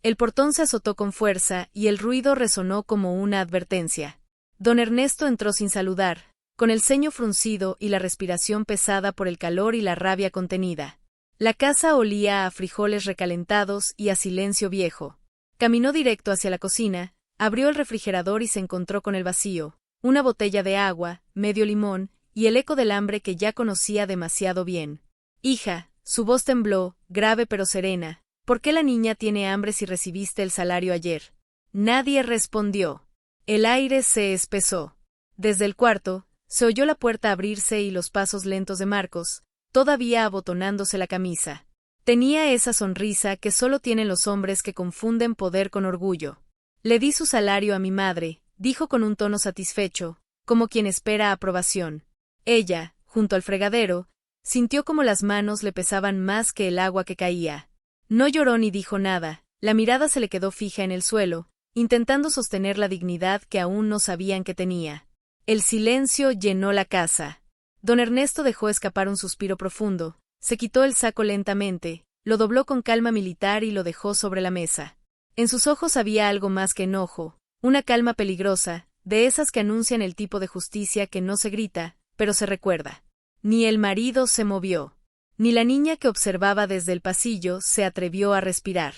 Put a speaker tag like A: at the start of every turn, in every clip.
A: El portón se azotó con fuerza y el ruido resonó como una advertencia. Don Ernesto entró sin saludar, con el ceño fruncido y la respiración pesada por el calor y la rabia contenida. La casa olía a frijoles recalentados y a silencio viejo. Caminó directo hacia la cocina, abrió el refrigerador y se encontró con el vacío, una botella de agua, medio limón, y el eco del hambre que ya conocía demasiado bien. Hija, su voz tembló, grave pero serena. ¿Por qué la niña tiene hambre si recibiste el salario ayer? Nadie respondió. El aire se espesó. Desde el cuarto, se oyó la puerta abrirse y los pasos lentos de Marcos, todavía abotonándose la camisa. Tenía esa sonrisa que solo tienen los hombres que confunden poder con orgullo. Le di su salario a mi madre, dijo con un tono satisfecho, como quien espera aprobación. Ella, junto al fregadero, sintió como las manos le pesaban más que el agua que caía. No lloró ni dijo nada, la mirada se le quedó fija en el suelo, intentando sostener la dignidad que aún no sabían que tenía. El silencio llenó la casa. Don Ernesto dejó escapar un suspiro profundo, se quitó el saco lentamente, lo dobló con calma militar y lo dejó sobre la mesa. En sus ojos había algo más que enojo, una calma peligrosa, de esas que anuncian el tipo de justicia que no se grita, pero se recuerda. Ni el marido se movió. Ni la niña que observaba desde el pasillo se atrevió a respirar.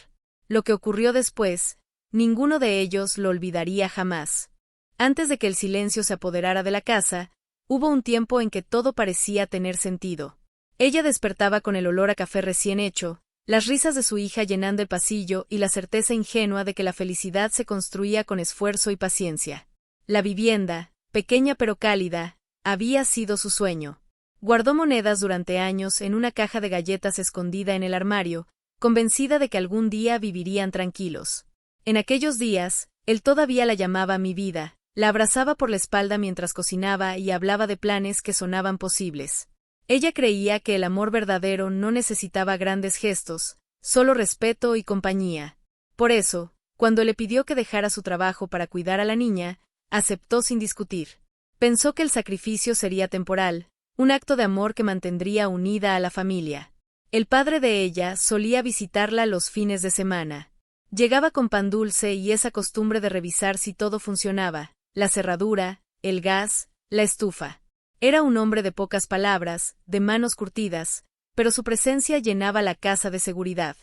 A: Lo que ocurrió después, ninguno de ellos lo olvidaría jamás. Antes de que el silencio se apoderara de la casa, hubo un tiempo en que todo parecía tener sentido. Ella despertaba con el olor a café recién hecho, las risas de su hija llenando el pasillo y la certeza ingenua de que la felicidad se construía con esfuerzo y paciencia. La vivienda, pequeña pero cálida, había sido su sueño. Guardó monedas durante años en una caja de galletas escondida en el armario, convencida de que algún día vivirían tranquilos. En aquellos días, él todavía la llamaba mi vida, la abrazaba por la espalda mientras cocinaba y hablaba de planes que sonaban posibles. Ella creía que el amor verdadero no necesitaba grandes gestos, solo respeto y compañía. Por eso, cuando le pidió que dejara su trabajo para cuidar a la niña, aceptó sin discutir. Pensó que el sacrificio sería temporal, un acto de amor que mantendría unida a la familia. El padre de ella solía visitarla los fines de semana. Llegaba con pan dulce y esa costumbre de revisar si todo funcionaba, la cerradura, el gas, la estufa. Era un hombre de pocas palabras, de manos curtidas, pero su presencia llenaba la casa de seguridad.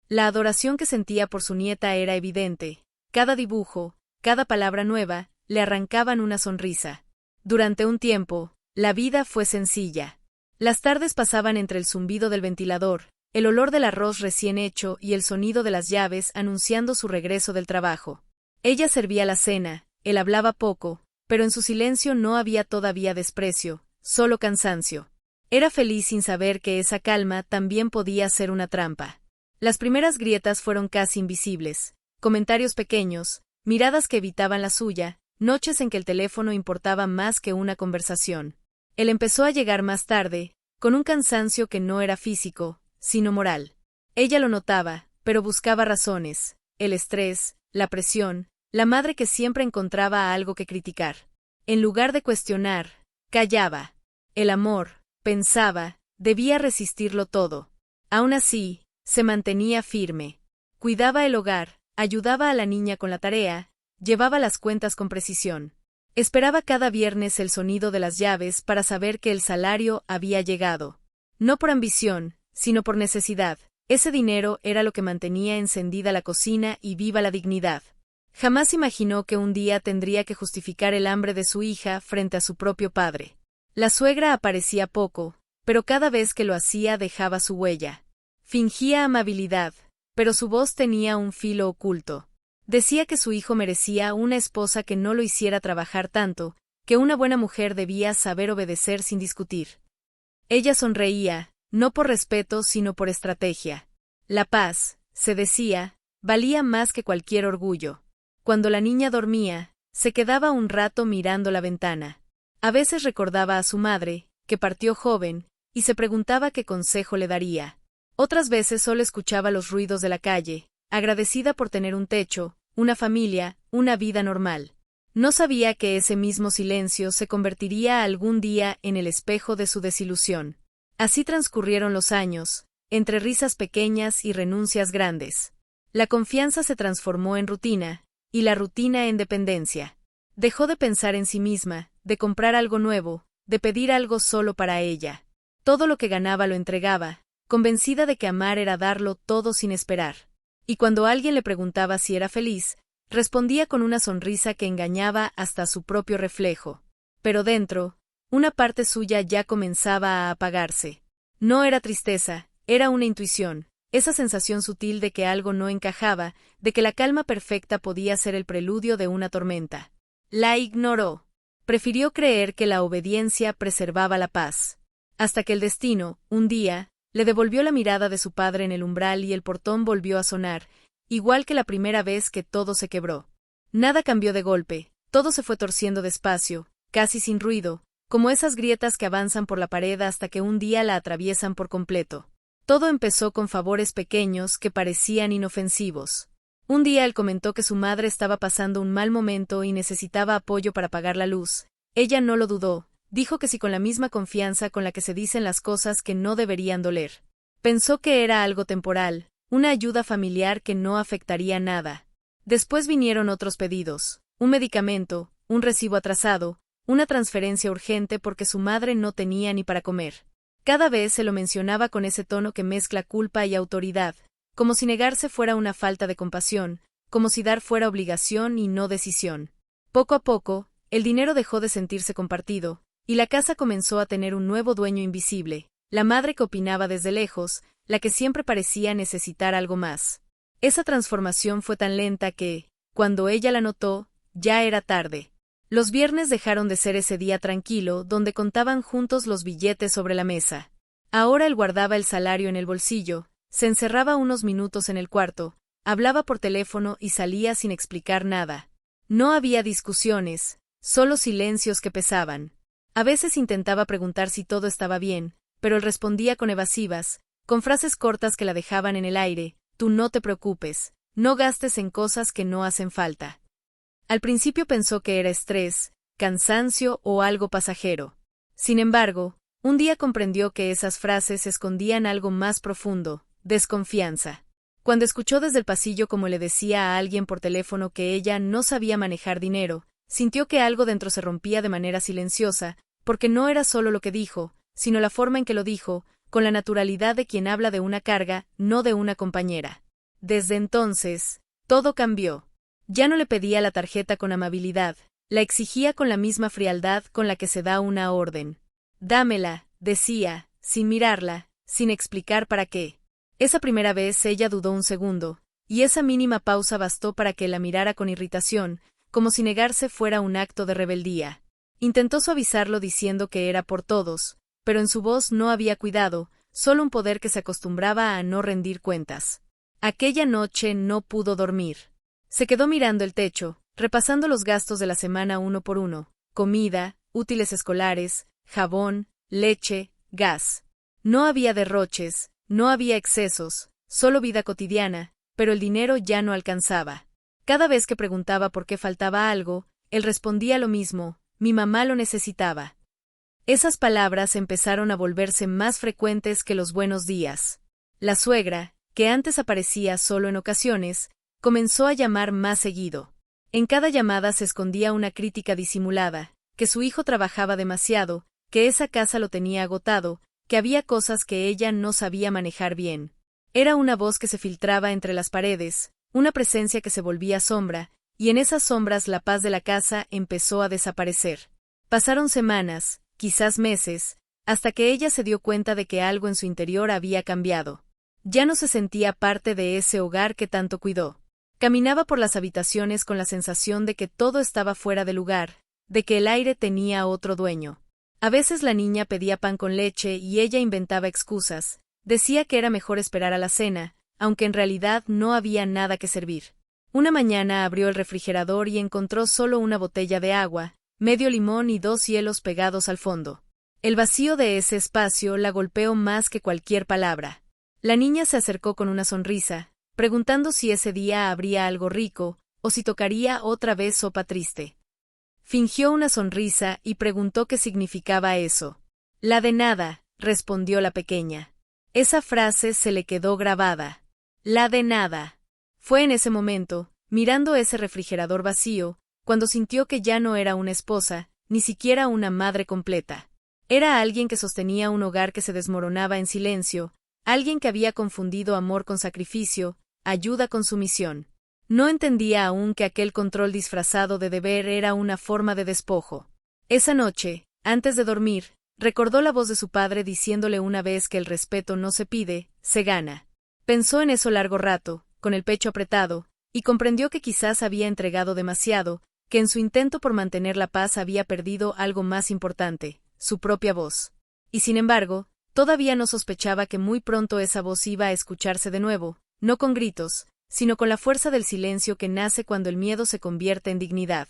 A: La adoración que sentía por su nieta era evidente. Cada dibujo, cada palabra nueva, le arrancaban una sonrisa. Durante un tiempo, la vida fue sencilla. Las tardes pasaban entre el zumbido del ventilador, el olor del arroz recién hecho y el sonido de las llaves anunciando su regreso del trabajo. Ella servía la cena, él hablaba poco, pero en su silencio no había todavía desprecio, solo cansancio. Era feliz sin saber que esa calma también podía ser una trampa. Las primeras grietas fueron casi invisibles, comentarios pequeños, miradas que evitaban la suya, noches en que el teléfono importaba más que una conversación. Él empezó a llegar más tarde, con un cansancio que no era físico, sino moral. Ella lo notaba, pero buscaba razones, el estrés, la presión, la madre que siempre encontraba algo que criticar. En lugar de cuestionar, callaba. El amor, pensaba, debía resistirlo todo. Aún así, se mantenía firme. Cuidaba el hogar, ayudaba a la niña con la tarea, llevaba las cuentas con precisión. Esperaba cada viernes el sonido de las llaves para saber que el salario había llegado. No por ambición, sino por necesidad. Ese dinero era lo que mantenía encendida la cocina y viva la dignidad. Jamás imaginó que un día tendría que justificar el hambre de su hija frente a su propio padre. La suegra aparecía poco, pero cada vez que lo hacía dejaba su huella. Fingía amabilidad, pero su voz tenía un filo oculto. Decía que su hijo merecía una esposa que no lo hiciera trabajar tanto, que una buena mujer debía saber obedecer sin discutir. Ella sonreía, no por respeto sino por estrategia. La paz, se decía, valía más que cualquier orgullo. Cuando la niña dormía, se quedaba un rato mirando la ventana. A veces recordaba a su madre, que partió joven, y se preguntaba qué consejo le daría. Otras veces solo escuchaba los ruidos de la calle, agradecida por tener un techo, una familia, una vida normal. No sabía que ese mismo silencio se convertiría algún día en el espejo de su desilusión. Así transcurrieron los años, entre risas pequeñas y renuncias grandes. La confianza se transformó en rutina, y la rutina en dependencia. Dejó de pensar en sí misma, de comprar algo nuevo, de pedir algo solo para ella. Todo lo que ganaba lo entregaba, convencida de que amar era darlo todo sin esperar. Y cuando alguien le preguntaba si era feliz, respondía con una sonrisa que engañaba hasta su propio reflejo. Pero dentro, una parte suya ya comenzaba a apagarse. No era tristeza, era una intuición, esa sensación sutil de que algo no encajaba, de que la calma perfecta podía ser el preludio de una tormenta. La ignoró. Prefirió creer que la obediencia preservaba la paz. Hasta que el destino, un día, le devolvió la mirada de su padre en el umbral y el portón volvió a sonar, igual que la primera vez que todo se quebró. Nada cambió de golpe, todo se fue torciendo despacio, casi sin ruido, como esas grietas que avanzan por la pared hasta que un día la atraviesan por completo. Todo empezó con favores pequeños que parecían inofensivos. Un día él comentó que su madre estaba pasando un mal momento y necesitaba apoyo para pagar la luz. Ella no lo dudó, dijo que sí con la misma confianza con la que se dicen las cosas que no deberían doler. Pensó que era algo temporal, una ayuda familiar que no afectaría nada. Después vinieron otros pedidos, un medicamento, un recibo atrasado, una transferencia urgente porque su madre no tenía ni para comer. Cada vez se lo mencionaba con ese tono que mezcla culpa y autoridad, como si negarse fuera una falta de compasión, como si dar fuera obligación y no decisión. Poco a poco, el dinero dejó de sentirse compartido, y la casa comenzó a tener un nuevo dueño invisible, la madre que opinaba desde lejos, la que siempre parecía necesitar algo más. Esa transformación fue tan lenta que, cuando ella la notó, ya era tarde. Los viernes dejaron de ser ese día tranquilo donde contaban juntos los billetes sobre la mesa. Ahora él guardaba el salario en el bolsillo, se encerraba unos minutos en el cuarto, hablaba por teléfono y salía sin explicar nada. No había discusiones, solo silencios que pesaban. A veces intentaba preguntar si todo estaba bien, pero él respondía con evasivas, con frases cortas que la dejaban en el aire: tú no te preocupes, no gastes en cosas que no hacen falta. Al principio pensó que era estrés, cansancio o algo pasajero. Sin embargo, un día comprendió que esas frases escondían algo más profundo: desconfianza. Cuando escuchó desde el pasillo cómo le decía a alguien por teléfono que ella no sabía manejar dinero, sintió que algo dentro se rompía de manera silenciosa, porque no era solo lo que dijo, sino la forma en que lo dijo, con la naturalidad de quien habla de una carga, no de una compañera. Desde entonces, todo cambió. Ya no le pedía la tarjeta con amabilidad, la exigía con la misma frialdad con la que se da una orden. Dámela, decía, sin mirarla, sin explicar para qué. Esa primera vez ella dudó un segundo, y esa mínima pausa bastó para que la mirara con irritación, como si negarse fuera un acto de rebeldía. Intentó suavizarlo diciendo que era por todos, pero en su voz no había cuidado, solo un poder que se acostumbraba a no rendir cuentas. Aquella noche no pudo dormir. Se quedó mirando el techo, repasando los gastos de la semana uno por uno: comida, útiles escolares, jabón, leche, gas. No había derroches, no había excesos, solo vida cotidiana, pero el dinero ya no alcanzaba. Cada vez que preguntaba por qué faltaba algo, él respondía lo mismo: mi mamá lo necesitaba. Esas palabras empezaron a volverse más frecuentes que los buenos días. La suegra, que antes aparecía solo en ocasiones, comenzó a llamar más seguido. En cada llamada se escondía una crítica disimulada, que su hijo trabajaba demasiado, que esa casa lo tenía agotado, que había cosas que ella no sabía manejar bien. Era una voz que se filtraba entre las paredes, una presencia que se volvía sombra, y en esas sombras la paz de la casa empezó a desaparecer. Pasaron semanas, quizás meses, hasta que ella se dio cuenta de que algo en su interior había cambiado. Ya no se sentía parte de ese hogar que tanto cuidó. Caminaba por las habitaciones con la sensación de que todo estaba fuera de lugar, de que el aire tenía otro dueño. A veces la niña pedía pan con leche y ella inventaba excusas, decía que era mejor esperar a la cena, aunque en realidad no había nada que servir. Una mañana abrió el refrigerador y encontró solo una botella de agua, medio limón y 2 hielos pegados al fondo. El vacío de ese espacio la golpeó más que cualquier palabra. La niña se acercó con una sonrisa, preguntando si ese día habría algo rico, o si tocaría otra vez sopa triste. Fingió una sonrisa y preguntó qué significaba eso. La de nada, respondió la pequeña. Esa frase se le quedó grabada. La de nada. Fue en ese momento, mirando ese refrigerador vacío, cuando sintió que ya no era una esposa, ni siquiera una madre completa. Era alguien que sostenía un hogar que se desmoronaba en silencio, alguien que había confundido amor con sacrificio, ayuda con sumisión. No entendía aún que aquel control disfrazado de deber era una forma de despojo. Esa noche, antes de dormir, recordó la voz de su padre diciéndole una vez que el respeto no se pide, se gana. Pensó en eso largo rato, con el pecho apretado, y comprendió que quizás había entregado demasiado, que en su intento por mantener la paz había perdido algo más importante, su propia voz. Y sin embargo, todavía no sospechaba que muy pronto esa voz iba a escucharse de nuevo, no con gritos, sino con la fuerza del silencio que nace cuando el miedo se convierte en dignidad.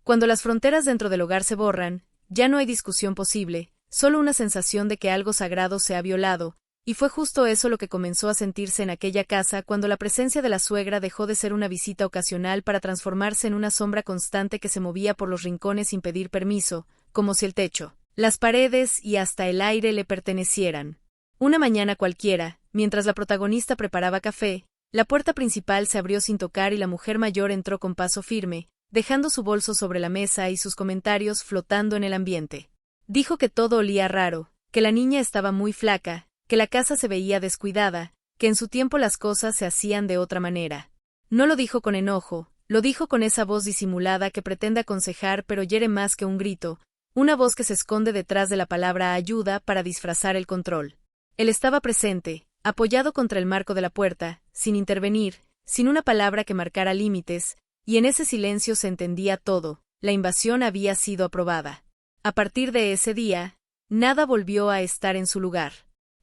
A: Cuando las fronteras dentro del hogar se borran, ya no hay discusión posible, solo una sensación de que algo sagrado se ha violado, y fue justo eso lo que comenzó a sentirse en aquella casa cuando la presencia de la suegra dejó de ser una visita ocasional para transformarse en una sombra constante que se movía por los rincones sin pedir permiso, como si el techo, las paredes y hasta el aire le pertenecieran. Una mañana cualquiera, mientras la protagonista preparaba café, la puerta principal se abrió sin tocar y la mujer mayor entró con paso firme, dejando su bolso sobre la mesa y sus comentarios flotando en el ambiente. Dijo que todo olía raro, que la niña estaba muy flaca, que la casa se veía descuidada, que en su tiempo las cosas se hacían de otra manera. No lo dijo con enojo, lo dijo con esa voz disimulada que pretende aconsejar pero hiere más que un grito, una voz que se esconde detrás de la palabra ayuda para disfrazar el control. Él estaba presente, apoyado contra el marco de la puerta, sin intervenir, sin una palabra que marcara límites, y en ese silencio se entendía todo, la invasión había sido aprobada. A partir de ese día, nada volvió a estar en su lugar.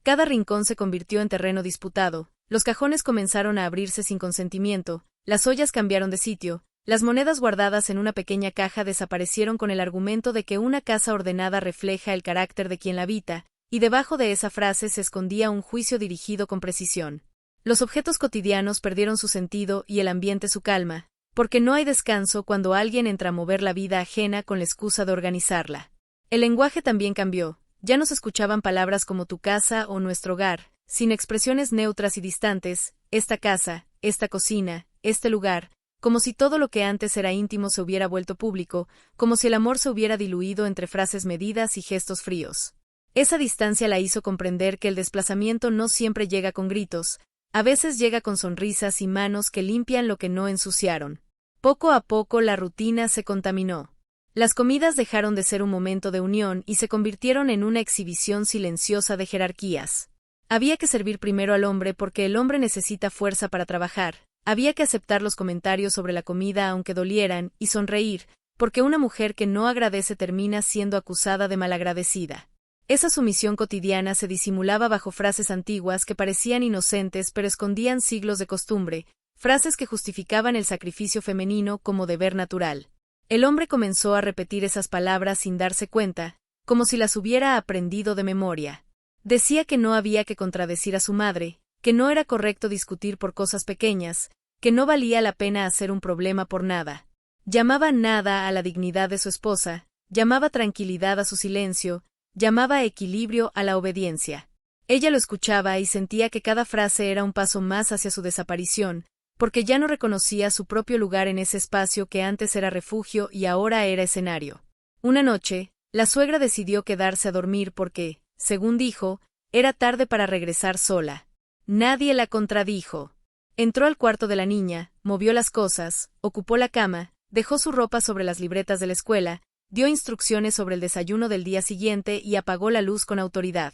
A: Cada rincón se convirtió en terreno disputado, los cajones comenzaron a abrirse sin consentimiento, las ollas cambiaron de sitio, las monedas guardadas en una pequeña caja desaparecieron con el argumento de que una casa ordenada refleja el carácter de quien la habita, y debajo de esa frase se escondía un juicio dirigido con precisión. Los objetos cotidianos perdieron su sentido y el ambiente su calma, porque no hay descanso cuando alguien entra a mover la vida ajena con la excusa de organizarla. El lenguaje también cambió, ya no se escuchaban palabras como tu casa o nuestro hogar, sino expresiones neutras y distantes, esta casa, esta cocina, este lugar, como si todo lo que antes era íntimo se hubiera vuelto público, como si el amor se hubiera diluido entre frases medidas y gestos fríos. Esa distancia la hizo comprender que el desplazamiento no siempre llega con gritos, a veces llega con sonrisas y manos que limpian lo que no ensuciaron. Poco a poco la rutina se contaminó. Las comidas dejaron de ser un momento de unión y se convirtieron en una exhibición silenciosa de jerarquías. Había que servir primero al hombre porque el hombre necesita fuerza para trabajar, había que aceptar los comentarios sobre la comida aunque dolieran, y sonreír, porque una mujer que no agradece termina siendo acusada de malagradecida. Esa sumisión cotidiana se disimulaba bajo frases antiguas que parecían inocentes pero escondían siglos de costumbre, frases que justificaban el sacrificio femenino como deber natural. El hombre comenzó a repetir esas palabras sin darse cuenta, como si las hubiera aprendido de memoria. Decía que no había que contradecir a su madre, que no era correcto discutir por cosas pequeñas, que no valía la pena hacer un problema por nada. Llamaba nada a la dignidad de su esposa, llamaba tranquilidad a su silencio, llamaba equilibrio a la obediencia. Ella lo escuchaba y sentía que cada frase era un paso más hacia su desaparición, porque ya no reconocía su propio lugar en ese espacio que antes era refugio y ahora era escenario. Una noche, la suegra decidió quedarse a dormir porque, según dijo, era tarde para regresar sola. Nadie la contradijo. Entró al cuarto de la niña, movió las cosas, ocupó la cama, dejó su ropa sobre las libretas de la escuela, dio instrucciones sobre el desayuno del día siguiente y apagó la luz con autoridad.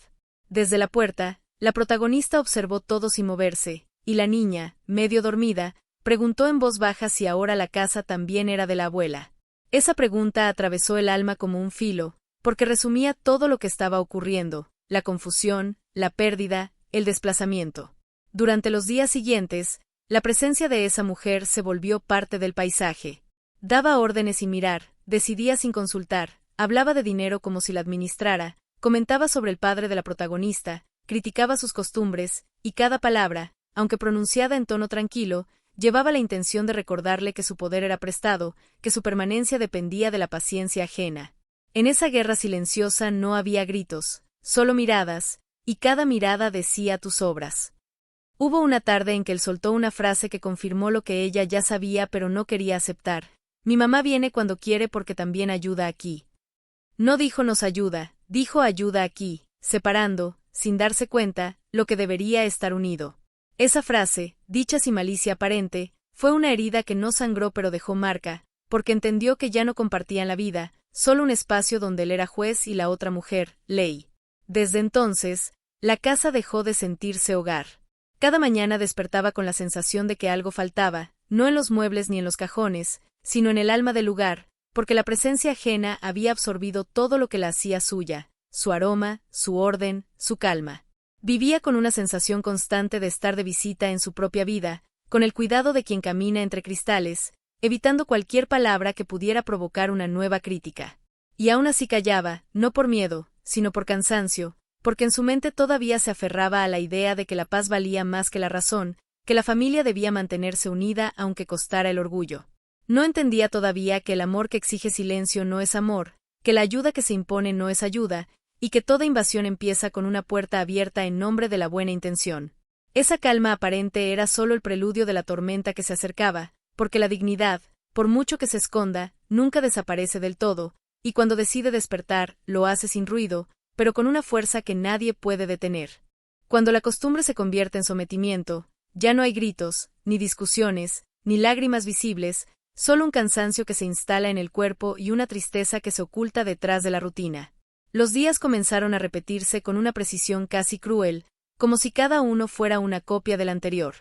A: Desde la puerta, la protagonista observó todo sin moverse, y la niña, medio dormida, preguntó en voz baja si ahora la casa también era de la abuela. Esa pregunta atravesó el alma como un filo, porque resumía todo lo que estaba ocurriendo, la confusión, la pérdida, el desplazamiento. Durante los días siguientes, la presencia de esa mujer se volvió parte del paisaje. Daba órdenes sin mirar, decidía sin consultar, hablaba de dinero como si la administrara, comentaba sobre el padre de la protagonista, criticaba sus costumbres, y cada palabra, aunque pronunciada en tono tranquilo, llevaba la intención de recordarle que su poder era prestado, que su permanencia dependía de la paciencia ajena. En esa guerra silenciosa no había gritos, solo miradas, y cada mirada decía tus obras. Hubo una tarde en que él soltó una frase que confirmó lo que ella ya sabía pero no quería aceptar. Mi mamá viene cuando quiere porque también ayuda aquí. No dijo nos ayuda, dijo ayuda aquí, separando, sin darse cuenta, lo que debería estar unido. Esa frase, dicha sin malicia aparente, fue una herida que no sangró pero dejó marca, porque entendió que ya no compartían la vida, solo un espacio donde él era juez y la otra mujer, ley. Desde entonces, la casa dejó de sentirse hogar. Cada mañana despertaba con la sensación de que algo faltaba, no en los muebles ni en los cajones, sino en el alma del lugar, porque la presencia ajena había absorbido todo lo que la hacía suya, su aroma, su orden, su calma. Vivía con una sensación constante de estar de visita en su propia vida, con el cuidado de quien camina entre cristales, evitando cualquier palabra que pudiera provocar una nueva crítica. Y aún así callaba, no por miedo, sino por cansancio, porque en su mente todavía se aferraba a la idea de que la paz valía más que la razón, que la familia debía mantenerse unida aunque costara el orgullo. No entendía todavía que el amor que exige silencio no es amor, que la ayuda que se impone no es ayuda, y que toda invasión empieza con una puerta abierta en nombre de la buena intención. Esa calma aparente era solo el preludio de la tormenta que se acercaba, porque la dignidad, por mucho que se esconda, nunca desaparece del todo, y cuando decide despertar, lo hace sin ruido, pero con una fuerza que nadie puede detener. Cuando la costumbre se convierte en sometimiento, ya no hay gritos, ni discusiones, ni lágrimas visibles, solo un cansancio que se instala en el cuerpo y una tristeza que se oculta detrás de la rutina. Los días comenzaron a repetirse con una precisión casi cruel, como si cada uno fuera una copia del anterior.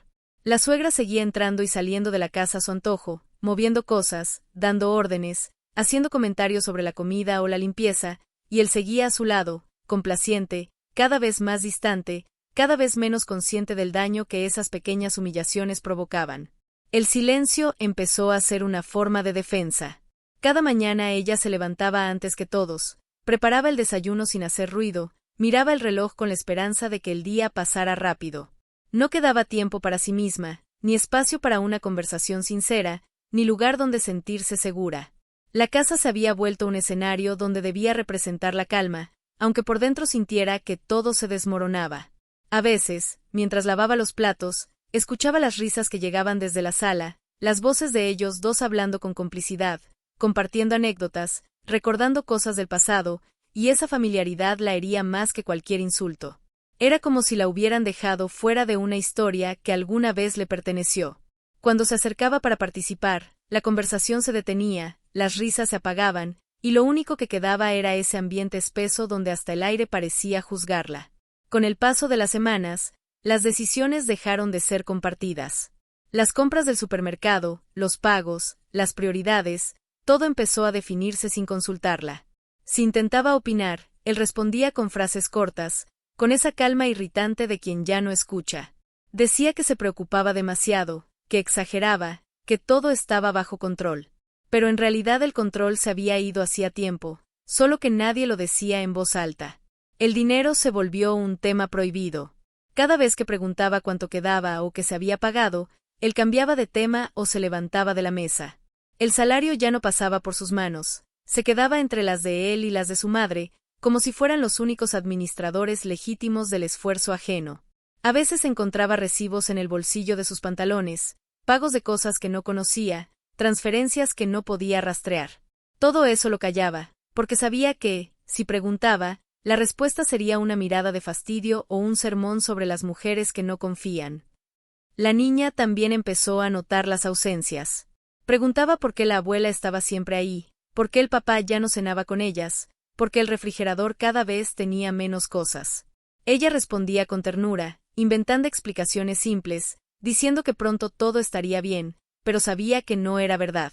A: La suegra seguía entrando y saliendo de la casa a su antojo, moviendo cosas, dando órdenes, haciendo comentarios sobre la comida o la limpieza, y él seguía a su lado, complaciente, cada vez más distante, cada vez menos consciente del daño que esas pequeñas humillaciones provocaban. El silencio empezó a ser una forma de defensa. Cada mañana ella se levantaba antes que todos, preparaba el desayuno sin hacer ruido, miraba el reloj con la esperanza de que el día pasara rápido. No quedaba tiempo para sí misma, ni espacio para una conversación sincera, ni lugar donde sentirse segura. La casa se había vuelto un escenario donde debía representar la calma, aunque por dentro sintiera que todo se desmoronaba. A veces, mientras lavaba los platos, escuchaba las risas que llegaban desde la sala, las voces de ellos dos hablando con complicidad, compartiendo anécdotas, recordando cosas del pasado, y esa familiaridad la hería más que cualquier insulto. Era como si la hubieran dejado fuera de una historia que alguna vez le perteneció. Cuando se acercaba para participar, la conversación se detenía, las risas se apagaban, y lo único que quedaba era ese ambiente espeso donde hasta el aire parecía juzgarla. Con el paso de las semanas, las decisiones dejaron de ser compartidas. Las compras del supermercado, los pagos, las prioridades, todo empezó a definirse sin consultarla. Si intentaba opinar, él respondía con frases cortas, con esa calma irritante de quien ya no escucha. Decía que se preocupaba demasiado, que exageraba, que todo estaba bajo control. Pero en realidad el control se había ido hacía tiempo, solo que nadie lo decía en voz alta. El dinero se volvió un tema prohibido. Cada vez que preguntaba cuánto quedaba o que se había pagado, él cambiaba de tema o se levantaba de la mesa. El salario ya no pasaba por sus manos, se quedaba entre las de él y las de su madre, como si fueran los únicos administradores legítimos del esfuerzo ajeno. A veces encontraba recibos en el bolsillo de sus pantalones, pagos de cosas que no conocía, transferencias que no podía rastrear. Todo eso lo callaba, porque sabía que, si preguntaba, la respuesta sería una mirada de fastidio o un sermón sobre las mujeres que no confían. La niña también empezó a notar las ausencias. Preguntaba por qué la abuela estaba siempre ahí, por qué el papá ya no cenaba con ellas, por qué el refrigerador cada vez tenía menos cosas. Ella respondía con ternura, inventando explicaciones simples, diciendo que pronto todo estaría bien, pero sabía que no era verdad.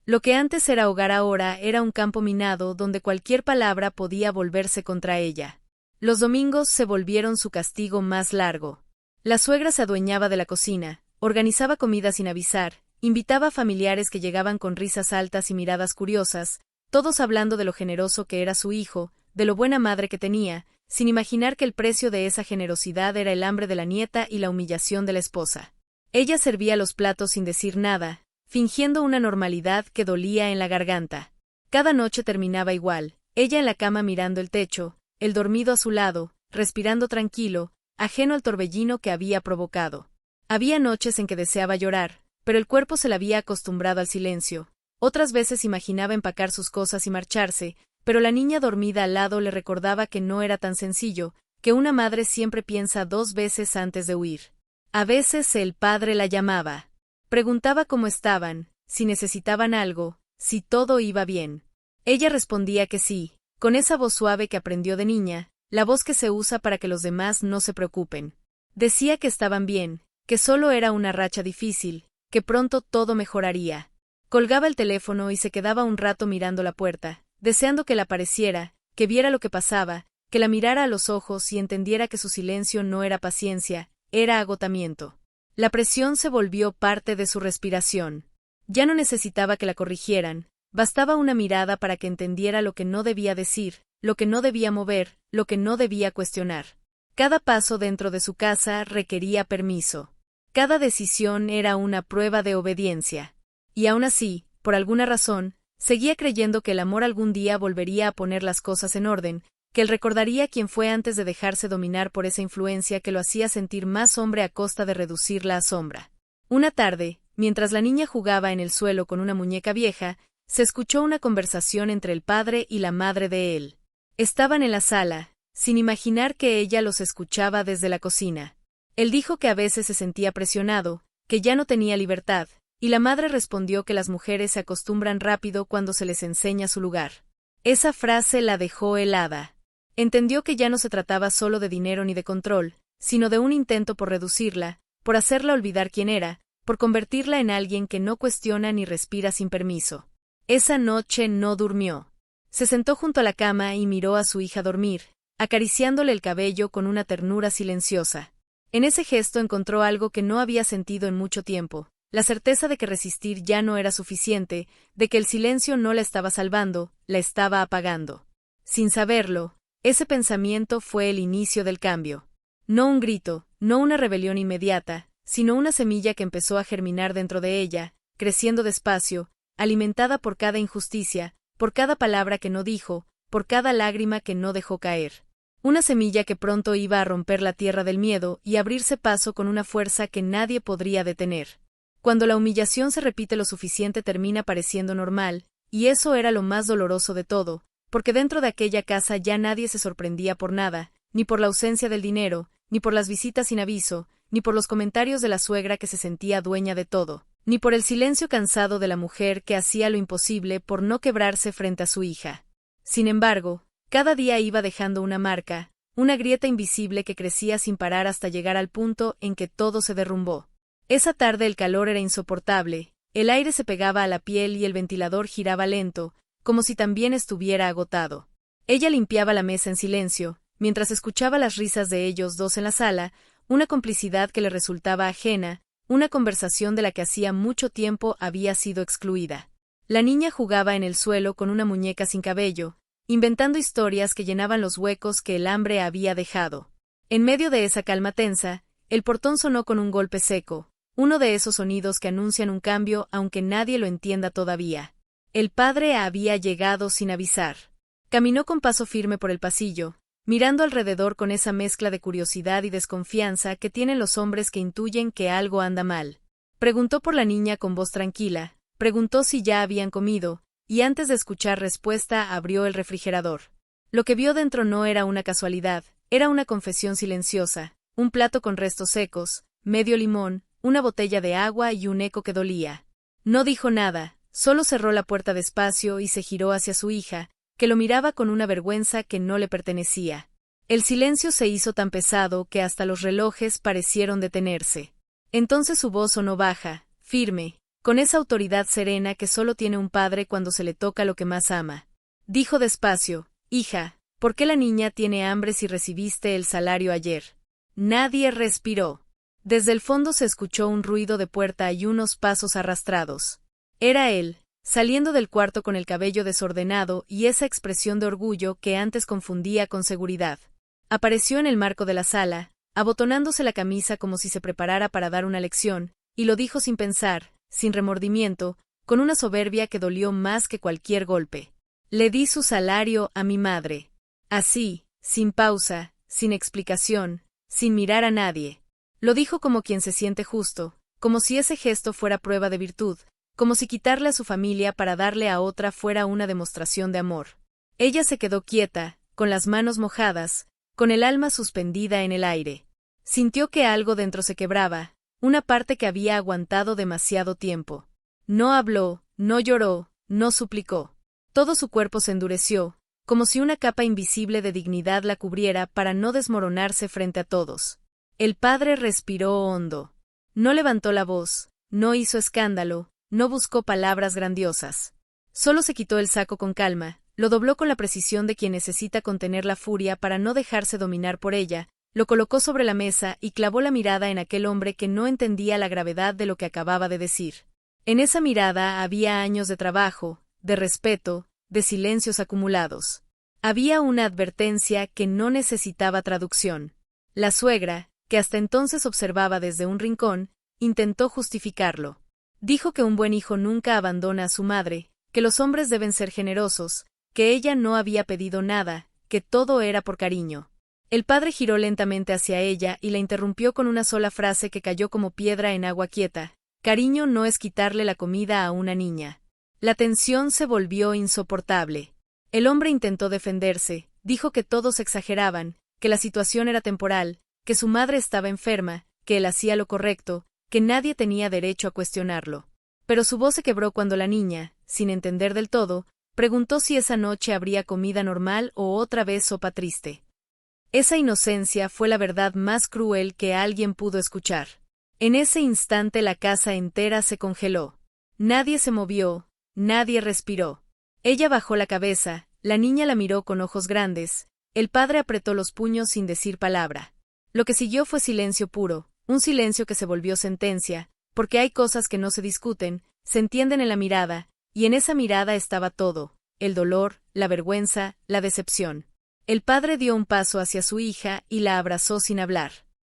A: Lo que antes era hogar ahora era un campo minado donde cualquier palabra podía volverse contra ella. Los domingos se volvieron su castigo más largo. La suegra se adueñaba de la cocina, organizaba comida sin avisar, invitaba a familiares que llegaban con risas altas y miradas curiosas, todos hablando de lo generoso que era su hijo, de lo buena madre que tenía, sin imaginar que el precio de esa generosidad era el hambre de la nieta y la humillación de la esposa. Ella servía los platos sin decir nada, fingiendo una normalidad que dolía en la garganta. Cada noche terminaba igual, ella en la cama mirando el techo, él dormido a su lado, respirando tranquilo, ajeno al torbellino que había provocado. Había noches en que deseaba llorar, pero el cuerpo se le había acostumbrado al silencio. Otras veces imaginaba empacar sus cosas y marcharse, pero la niña dormida al lado le recordaba que no era tan sencillo, que una madre siempre piensa 2 veces antes de huir. A veces el padre la llamaba. Preguntaba cómo estaban, si necesitaban algo, si todo iba bien. Ella respondía que sí, con esa voz suave que aprendió de niña, la voz que se usa para que los demás no se preocupen. Decía que estaban bien, que solo era una racha difícil, que pronto todo mejoraría. Colgaba el teléfono y se quedaba un rato mirando la puerta, deseando que la apareciera, que viera lo que pasaba, que la mirara a los ojos y entendiera que su silencio no era paciencia, era agotamiento. La presión se volvió parte de su respiración. Ya no necesitaba que la corrigieran, bastaba una mirada para que entendiera lo que no debía decir, lo que no debía mover, lo que no debía cuestionar. Cada paso dentro de su casa requería permiso. Cada decisión era una prueba de obediencia. Y aún así, por alguna razón, seguía creyendo que el amor algún día volvería a poner las cosas en orden, que él recordaría quién fue antes de dejarse dominar por esa influencia que lo hacía sentir más hombre a costa de reducirla a sombra. Una tarde, mientras la niña jugaba en el suelo con una muñeca vieja, se escuchó una conversación entre el padre y la madre de él. Estaban en la sala, sin imaginar que ella los escuchaba desde la cocina. Él dijo que a veces se sentía presionado, que ya no tenía libertad, y la madre respondió que las mujeres se acostumbran rápido cuando se les enseña su lugar. Esa frase la dejó helada. Entendió que ya no se trataba solo de dinero ni de control, sino de un intento por reducirla, por hacerla olvidar quién era, por convertirla en alguien que no cuestiona ni respira sin permiso. Esa noche no durmió. Se sentó junto a la cama y miró a su hija dormir, acariciándole el cabello con una ternura silenciosa. En ese gesto encontró algo que no había sentido en mucho tiempo, la certeza de que resistir ya no era suficiente, de que el silencio no la estaba salvando, la estaba apagando. Sin saberlo, ese pensamiento fue el inicio del cambio. No un grito, no una rebelión inmediata, sino una semilla que empezó a germinar dentro de ella, creciendo despacio, alimentada por cada injusticia, por cada palabra que no dijo, por cada lágrima que no dejó caer. Una semilla que pronto iba a romper la tierra del miedo y abrirse paso con una fuerza que nadie podría detener. Cuando la humillación se repite lo suficiente termina pareciendo normal, y eso era lo más doloroso de todo, porque dentro de aquella casa ya nadie se sorprendía por nada, ni por la ausencia del dinero, ni por las visitas sin aviso, ni por los comentarios de la suegra que se sentía dueña de todo, ni por el silencio cansado de la mujer que hacía lo imposible por no quebrarse frente a su hija. Sin embargo, cada día iba dejando una marca, una grieta invisible que crecía sin parar hasta llegar al punto en que todo se derrumbó. Esa tarde el calor era insoportable, el aire se pegaba a la piel y el ventilador giraba lento, como si también estuviera agotado. Ella limpiaba la mesa en silencio, mientras escuchaba las risas de ellos dos en la sala, una complicidad que le resultaba ajena, una conversación de la que hacía mucho tiempo había sido excluida. La niña jugaba en el suelo con una muñeca sin cabello, inventando historias que llenaban los huecos que el hambre había dejado. En medio de esa calma tensa, el portón sonó con un golpe seco, uno de esos sonidos que anuncian un cambio aunque nadie lo entienda todavía. El padre había llegado sin avisar. Caminó con paso firme por el pasillo, mirando alrededor con esa mezcla de curiosidad y desconfianza que tienen los hombres que intuyen que algo anda mal. Preguntó por la niña con voz tranquila, preguntó si ya habían comido, y antes de escuchar respuesta abrió el refrigerador. Lo que vio dentro no era una casualidad, era una confesión silenciosa, un plato con restos secos, medio limón, una botella de agua y un eco que dolía. No dijo nada. Solo cerró la puerta despacio y se giró hacia su hija, que lo miraba con una vergüenza que no le pertenecía. El silencio se hizo tan pesado que hasta los relojes parecieron detenerse. Entonces su voz sonó baja, firme, con esa autoridad serena que solo tiene un padre cuando se le toca lo que más ama. Dijo despacio: «Hija, ¿por qué la niña tiene hambre si recibiste el salario ayer?» Nadie respiró. Desde el fondo se escuchó un ruido de puerta y unos pasos arrastrados. Era él, saliendo del cuarto con el cabello desordenado y esa expresión de orgullo que antes confundía con seguridad. Apareció en el marco de la sala, abotonándose la camisa como si se preparara para dar una lección, y lo dijo sin pensar, sin remordimiento, con una soberbia que dolió más que cualquier golpe. Le di su salario a mi madre. Así, sin pausa, sin explicación, sin mirar a nadie. Lo dijo como quien se siente justo, como si ese gesto fuera prueba de virtud, como si quitarle a su familia para darle a otra fuera una demostración de amor. Ella se quedó quieta, con las manos mojadas, con el alma suspendida en el aire. Sintió que algo dentro se quebraba, una parte que había aguantado demasiado tiempo. No habló, no lloró, no suplicó. Todo su cuerpo se endureció, como si una capa invisible de dignidad la cubriera para no desmoronarse frente a todos. El padre respiró hondo. No levantó la voz, no hizo escándalo, no buscó palabras grandiosas. Solo se quitó el saco con calma, lo dobló con la precisión de quien necesita contener la furia para no dejarse dominar por ella, lo colocó sobre la mesa y clavó la mirada en aquel hombre que no entendía la gravedad de lo que acababa de decir. En esa mirada había años de trabajo, de respeto, de silencios acumulados. Había una advertencia que no necesitaba traducción. La suegra, que hasta entonces observaba desde un rincón, intentó justificarlo. Dijo que un buen hijo nunca abandona a su madre, que los hombres deben ser generosos, que ella no había pedido nada, que todo era por cariño. El padre giró lentamente hacia ella y la interrumpió con una sola frase que cayó como piedra en agua quieta. Cariño no es quitarle la comida a una niña. La tensión se volvió insoportable. El hombre intentó defenderse, dijo que todos exageraban, que la situación era temporal, que su madre estaba enferma, que él hacía lo correcto, que nadie tenía derecho a cuestionarlo. Pero su voz se quebró cuando la niña, sin entender del todo, preguntó si esa noche habría comida normal o otra vez sopa triste. Esa inocencia fue la verdad más cruel que alguien pudo escuchar. En ese instante la casa entera se congeló. Nadie se movió, nadie respiró. Ella bajó la cabeza, la niña la miró con ojos grandes, el padre apretó los puños sin decir palabra. Lo que siguió fue silencio puro, un silencio que se volvió sentencia, porque hay cosas que no se discuten, se entienden en la mirada, y en esa mirada estaba todo, el dolor, la vergüenza, la decepción. El padre dio un paso hacia su hija y la abrazó sin hablar.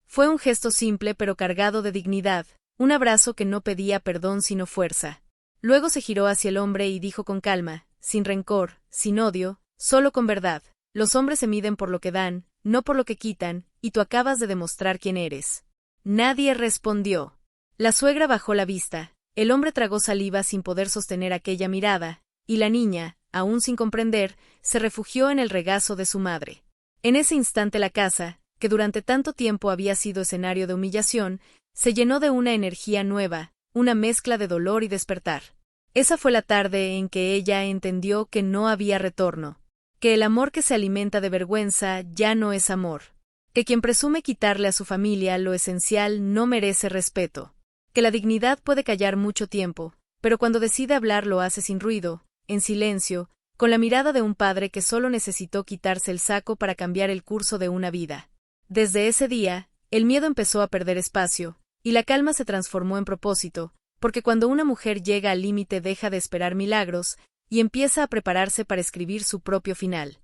A: Fue un gesto simple pero cargado de dignidad, un abrazo que no pedía perdón sino fuerza. Luego se giró hacia el hombre y dijo con calma, sin rencor, sin odio, solo con verdad: los hombres se miden por lo que dan, no por lo que quitan, y tú acabas de demostrar quién eres. Nadie respondió. La suegra bajó la vista, el hombre tragó saliva sin poder sostener aquella mirada, y la niña, aún sin comprender, se refugió en el regazo de su madre. En ese instante la casa, que durante tanto tiempo había sido escenario de humillación, se llenó de una energía nueva, una mezcla de dolor y despertar. Esa fue la tarde en que ella entendió que no había retorno, que el amor que se alimenta de vergüenza ya no es amor, que quien presume quitarle a su familia lo esencial no merece respeto, que la dignidad puede callar mucho tiempo, pero cuando decide hablar lo hace sin ruido, en silencio, con la mirada de un padre que solo necesitó quitarse el saco para cambiar el curso de una vida. Desde ese día, el miedo empezó a perder espacio, y la calma se transformó en propósito, porque cuando una mujer llega al límite deja de esperar milagros, y empieza a prepararse para escribir su propio final.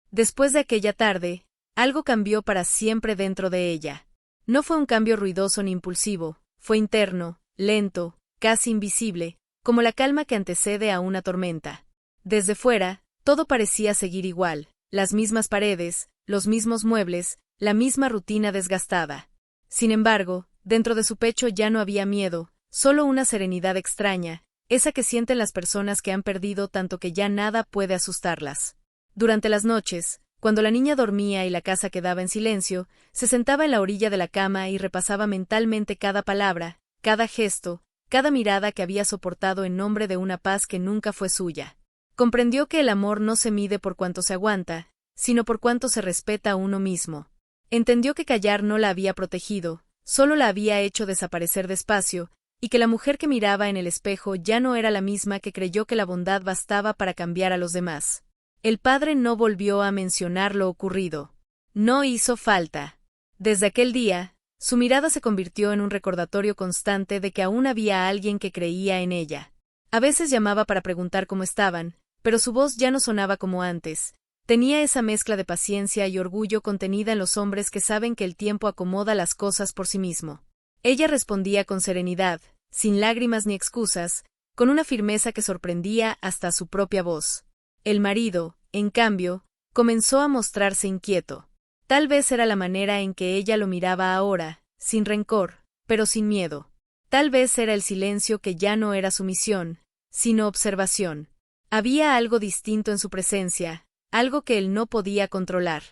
A: Después de aquella tarde, algo cambió para siempre dentro de ella. No fue un cambio ruidoso ni impulsivo, fue interno, lento, casi invisible, como la calma que antecede a una tormenta. Desde fuera, todo parecía seguir igual, las mismas paredes, los mismos muebles, la misma rutina desgastada. Sin embargo, dentro de su pecho ya no había miedo, solo una serenidad extraña, esa que sienten las personas que han perdido tanto que ya nada puede asustarlas. Durante las noches, cuando la niña dormía y la casa quedaba en silencio, se sentaba en la orilla de la cama y repasaba mentalmente cada palabra, cada gesto, cada mirada que había soportado en nombre de una paz que nunca fue suya. Comprendió que el amor no se mide por cuánto se aguanta, sino por cuánto se respeta a uno mismo. Entendió que callar no la había protegido, solo la había hecho desaparecer despacio, y que la mujer que miraba en el espejo ya no era la misma que creyó que la bondad bastaba para cambiar a los demás. El padre no volvió a mencionar lo ocurrido. No hizo falta. Desde aquel día, su mirada se convirtió en un recordatorio constante de que aún había alguien que creía en ella. A veces llamaba para preguntar cómo estaban, pero su voz ya no sonaba como antes. Tenía esa mezcla de paciencia y orgullo contenida en los hombres que saben que el tiempo acomoda las cosas por sí mismo. Ella respondía con serenidad, sin lágrimas ni excusas, con una firmeza que sorprendía hasta su propia voz. El marido, en cambio, comenzó a mostrarse inquieto. Tal vez era la manera en que ella lo miraba ahora, sin rencor, pero sin miedo. Tal vez era el silencio que ya no era sumisión, sino observación. Había algo distinto en su presencia, algo que él no podía controlar.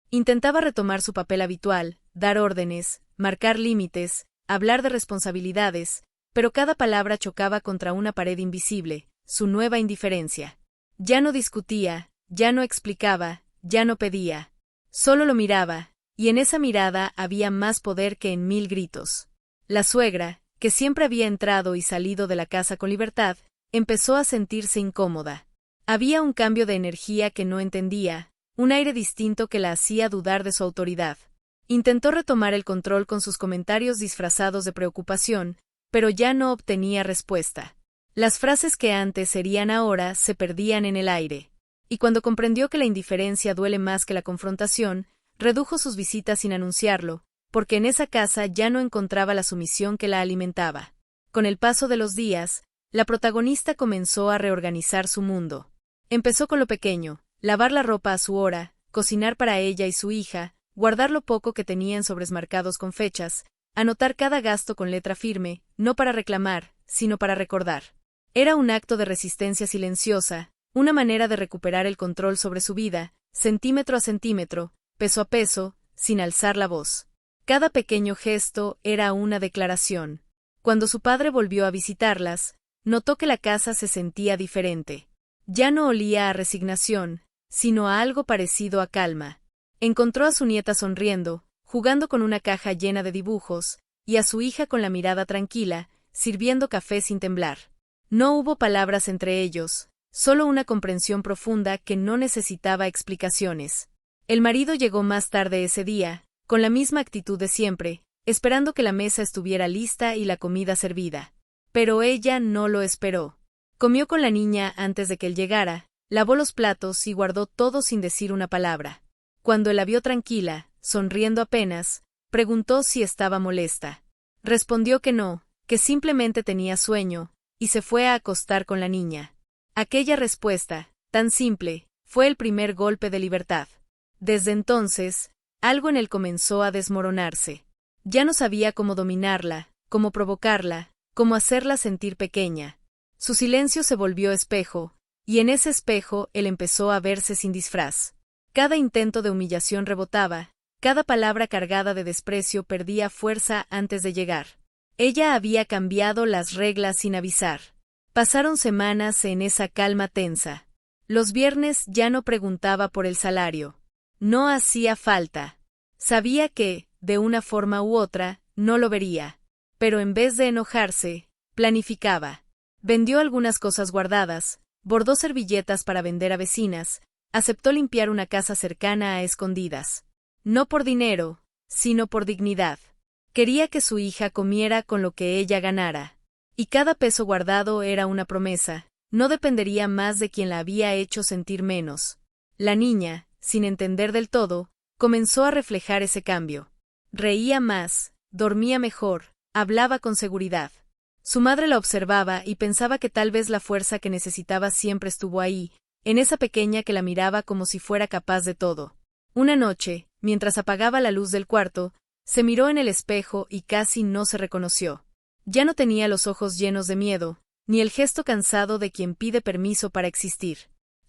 A: Intentaba retomar su papel habitual, dar órdenes, marcar límites, hablar de responsabilidades, pero cada palabra chocaba contra una pared invisible, su nueva indiferencia. Ya no discutía, ya no explicaba, ya no pedía. Solo lo miraba, y en esa mirada había más poder que en 1000 gritos. La suegra, que siempre había entrado y salido de la casa con libertad, empezó a sentirse incómoda. Había un cambio de energía que no entendía, un aire distinto que la hacía dudar de su autoridad. Intentó retomar el control con sus comentarios disfrazados de preocupación, pero ya no obtenía respuesta. Las frases que antes serían ahora se perdían en el aire. Y cuando comprendió que la indiferencia duele más que la confrontación, redujo sus visitas sin anunciarlo, porque en esa casa ya no encontraba la sumisión que la alimentaba. Con el paso de los días, la protagonista comenzó a reorganizar su mundo. Empezó con lo pequeño, lavar la ropa a su hora, cocinar para ella y su hija, guardar lo poco que tenían sobres marcados con fechas, anotar cada gasto con letra firme, no para reclamar, sino para recordar. Era un acto de resistencia silenciosa, una manera de recuperar el control sobre su vida, centímetro a centímetro, peso a peso, sin alzar la voz. Cada pequeño gesto era una declaración. Cuando su padre volvió a visitarlas, notó que la casa se sentía diferente. Ya no olía a resignación, sino a algo parecido a calma. Encontró a su nieta sonriendo, jugando con una caja llena de dibujos, y a su hija con la mirada tranquila, sirviendo café sin temblar. No hubo palabras entre ellos, solo una comprensión profunda que no necesitaba explicaciones. El marido llegó más tarde ese día, con la misma actitud de siempre, esperando que la mesa estuviera lista y la comida servida. Pero ella no lo esperó. Comió con la niña antes de que él llegara, lavó los platos y guardó todo sin decir una palabra. Cuando él la vio tranquila, sonriendo apenas, preguntó si estaba molesta. Respondió que no, que simplemente tenía sueño, y se fue a acostar con la niña. Aquella respuesta, tan simple, fue el primer golpe de libertad. Desde entonces, algo en él comenzó a desmoronarse. Ya no sabía cómo dominarla, cómo provocarla, cómo hacerla sentir pequeña. Su silencio se volvió espejo, y en ese espejo él empezó a verse sin disfraz. Cada intento de humillación rebotaba, cada palabra cargada de desprecio perdía fuerza antes de llegar. Ella había cambiado las reglas sin avisar. Pasaron semanas en esa calma tensa. Los viernes ya no preguntaba por el salario. No hacía falta. Sabía que, de una forma u otra, no lo vería. Pero en vez de enojarse, planificaba. Vendió algunas cosas guardadas, bordó servilletas para vender a vecinas, aceptó limpiar una casa cercana a escondidas. No por dinero, sino por dignidad. Quería que su hija comiera con lo que ella ganara. Y cada peso guardado era una promesa, no dependería más de quien la había hecho sentir menos. La niña, sin entender del todo, comenzó a reflejar ese cambio. Reía más, dormía mejor, hablaba con seguridad. Su madre la observaba y pensaba que tal vez la fuerza que necesitaba siempre estuvo ahí, en esa pequeña que la miraba como si fuera capaz de todo. Una noche, mientras apagaba la luz del cuarto, se miró en el espejo y casi no se reconoció. Ya no tenía los ojos llenos de miedo, ni el gesto cansado de quien pide permiso para existir.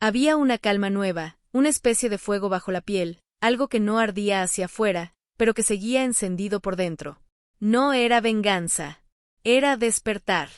A: Había una calma nueva, una especie de fuego bajo la piel, algo que no ardía hacia afuera, pero que seguía encendido por dentro. No era venganza. Era despertar.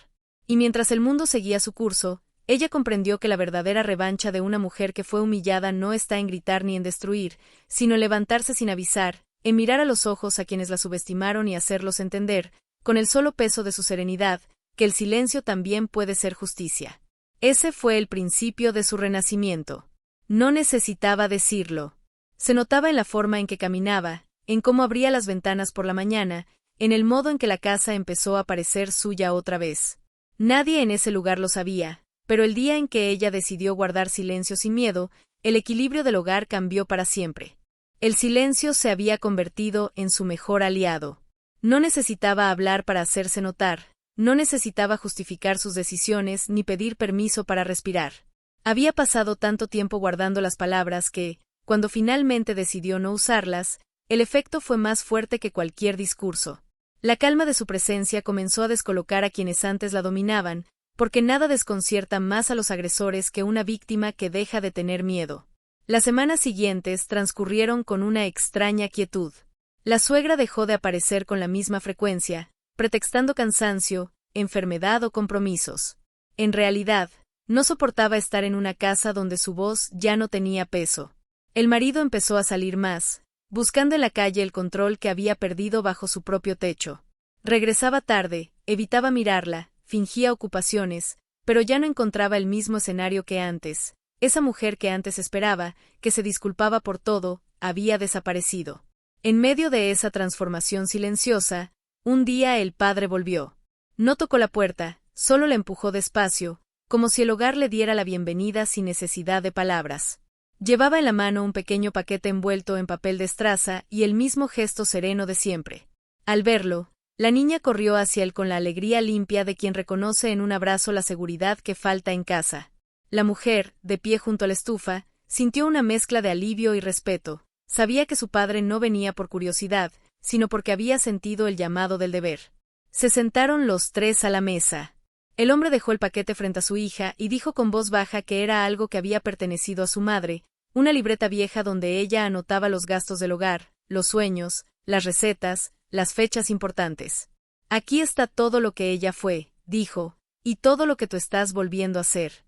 A: Y mientras el mundo seguía su curso, ella comprendió que la verdadera revancha de una mujer que fue humillada no está en gritar ni en destruir, sino en levantarse sin avisar, en mirar a los ojos a quienes la subestimaron y hacerlos entender, con el solo peso de su serenidad, que el silencio también puede ser justicia. Ese fue el principio de su renacimiento. No necesitaba decirlo. Se notaba en la forma en que caminaba, en cómo abría las ventanas por la mañana, en el modo en que la casa empezó a parecer suya otra vez. Nadie en ese lugar lo sabía, pero el día en que ella decidió guardar silencio sin miedo, el equilibrio del hogar cambió para siempre. El silencio se había convertido en su mejor aliado. No necesitaba hablar para hacerse notar, no necesitaba justificar sus decisiones ni pedir permiso para respirar. Había pasado tanto tiempo guardando las palabras que, cuando finalmente decidió no usarlas, el efecto fue más fuerte que cualquier discurso. La calma de su presencia comenzó a descolocar a quienes antes la dominaban, porque nada desconcierta más a los agresores que una víctima que deja de tener miedo. Las semanas siguientes transcurrieron con una extraña quietud. La suegra dejó de aparecer con la misma frecuencia, pretextando cansancio, enfermedad o compromisos. En realidad, no soportaba estar en una casa donde su voz ya no tenía peso. El marido empezó a salir más, buscando en la calle el control que había perdido bajo su propio techo. Regresaba tarde, evitaba mirarla, fingía ocupaciones, pero ya no encontraba el mismo escenario que antes. Esa mujer que antes esperaba, que se disculpaba por todo, había desaparecido. En medio de esa transformación silenciosa, un día el padre volvió. No tocó la puerta, solo la empujó despacio, como si el hogar le diera la bienvenida sin necesidad de palabras. Llevaba en la mano un pequeño paquete envuelto en papel de estraza y el mismo gesto sereno de siempre. Al verlo, la niña corrió hacia él con la alegría limpia de quien reconoce en un abrazo la seguridad que falta en casa. La mujer, de pie junto a la estufa, sintió una mezcla de alivio y respeto. Sabía que su padre no venía por curiosidad, sino porque había sentido el llamado del deber. Se sentaron los tres a la mesa. El hombre dejó el paquete frente a su hija y dijo con voz baja que era algo que había pertenecido a su madre, una libreta vieja donde ella anotaba los gastos del hogar, los sueños, las recetas, las fechas importantes. Aquí está todo lo que ella fue, dijo, y todo lo que tú estás volviendo a ser.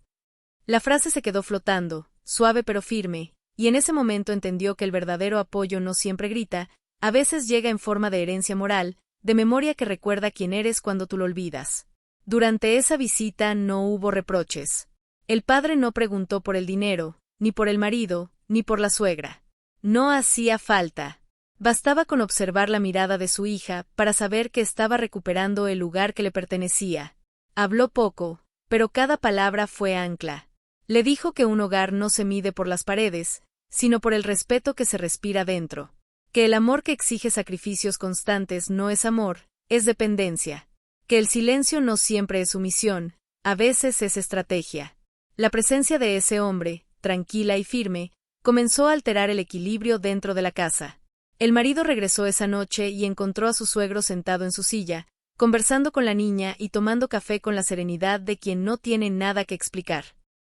A: La frase se quedó flotando, suave pero firme, y en ese momento entendió que el verdadero apoyo no siempre grita, a veces llega en forma de herencia moral, de memoria que recuerda quién eres cuando tú lo olvidas. Durante esa visita no hubo reproches. El padre no preguntó por el dinero, ni por el marido, ni por la suegra. No hacía falta. Bastaba con observar la mirada de su hija para saber que estaba recuperando el lugar que le pertenecía. Habló poco, pero cada palabra fue ancla. Le dijo que un hogar no se mide por las paredes, sino por el respeto que se respira dentro. Que el amor que exige sacrificios constantes no es amor, es dependencia. Que el silencio no siempre es sumisión, a veces es estrategia. La presencia de ese hombre, tranquila y firme, comenzó a alterar el equilibrio dentro de la casa. El marido regresó esa noche y encontró a su suegro sentado en su silla, conversando con la niña y tomando café con la serenidad de quien no tiene nada que explicar.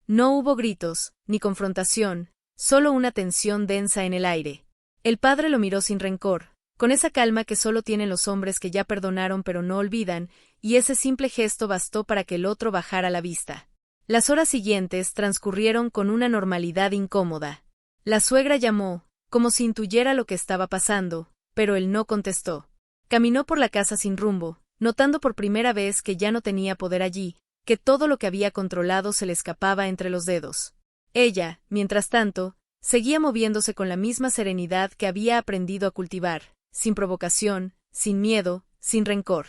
A: No hubo gritos, ni confrontación, solo una tensión densa en el aire. El padre lo miró sin rencor, con esa calma que solo tienen los hombres que ya perdonaron pero no olvidan, y ese simple gesto bastó para que el otro bajara la vista. Las horas siguientes transcurrieron con una normalidad incómoda. La suegra llamó, como si intuyera lo que estaba pasando, pero él no contestó. Caminó por la casa sin rumbo, notando por primera vez que ya no tenía poder allí, que todo lo que había controlado se le escapaba entre los dedos. Ella, mientras tanto, seguía moviéndose con la misma serenidad que había aprendido a cultivar, sin provocación, sin miedo, sin rencor.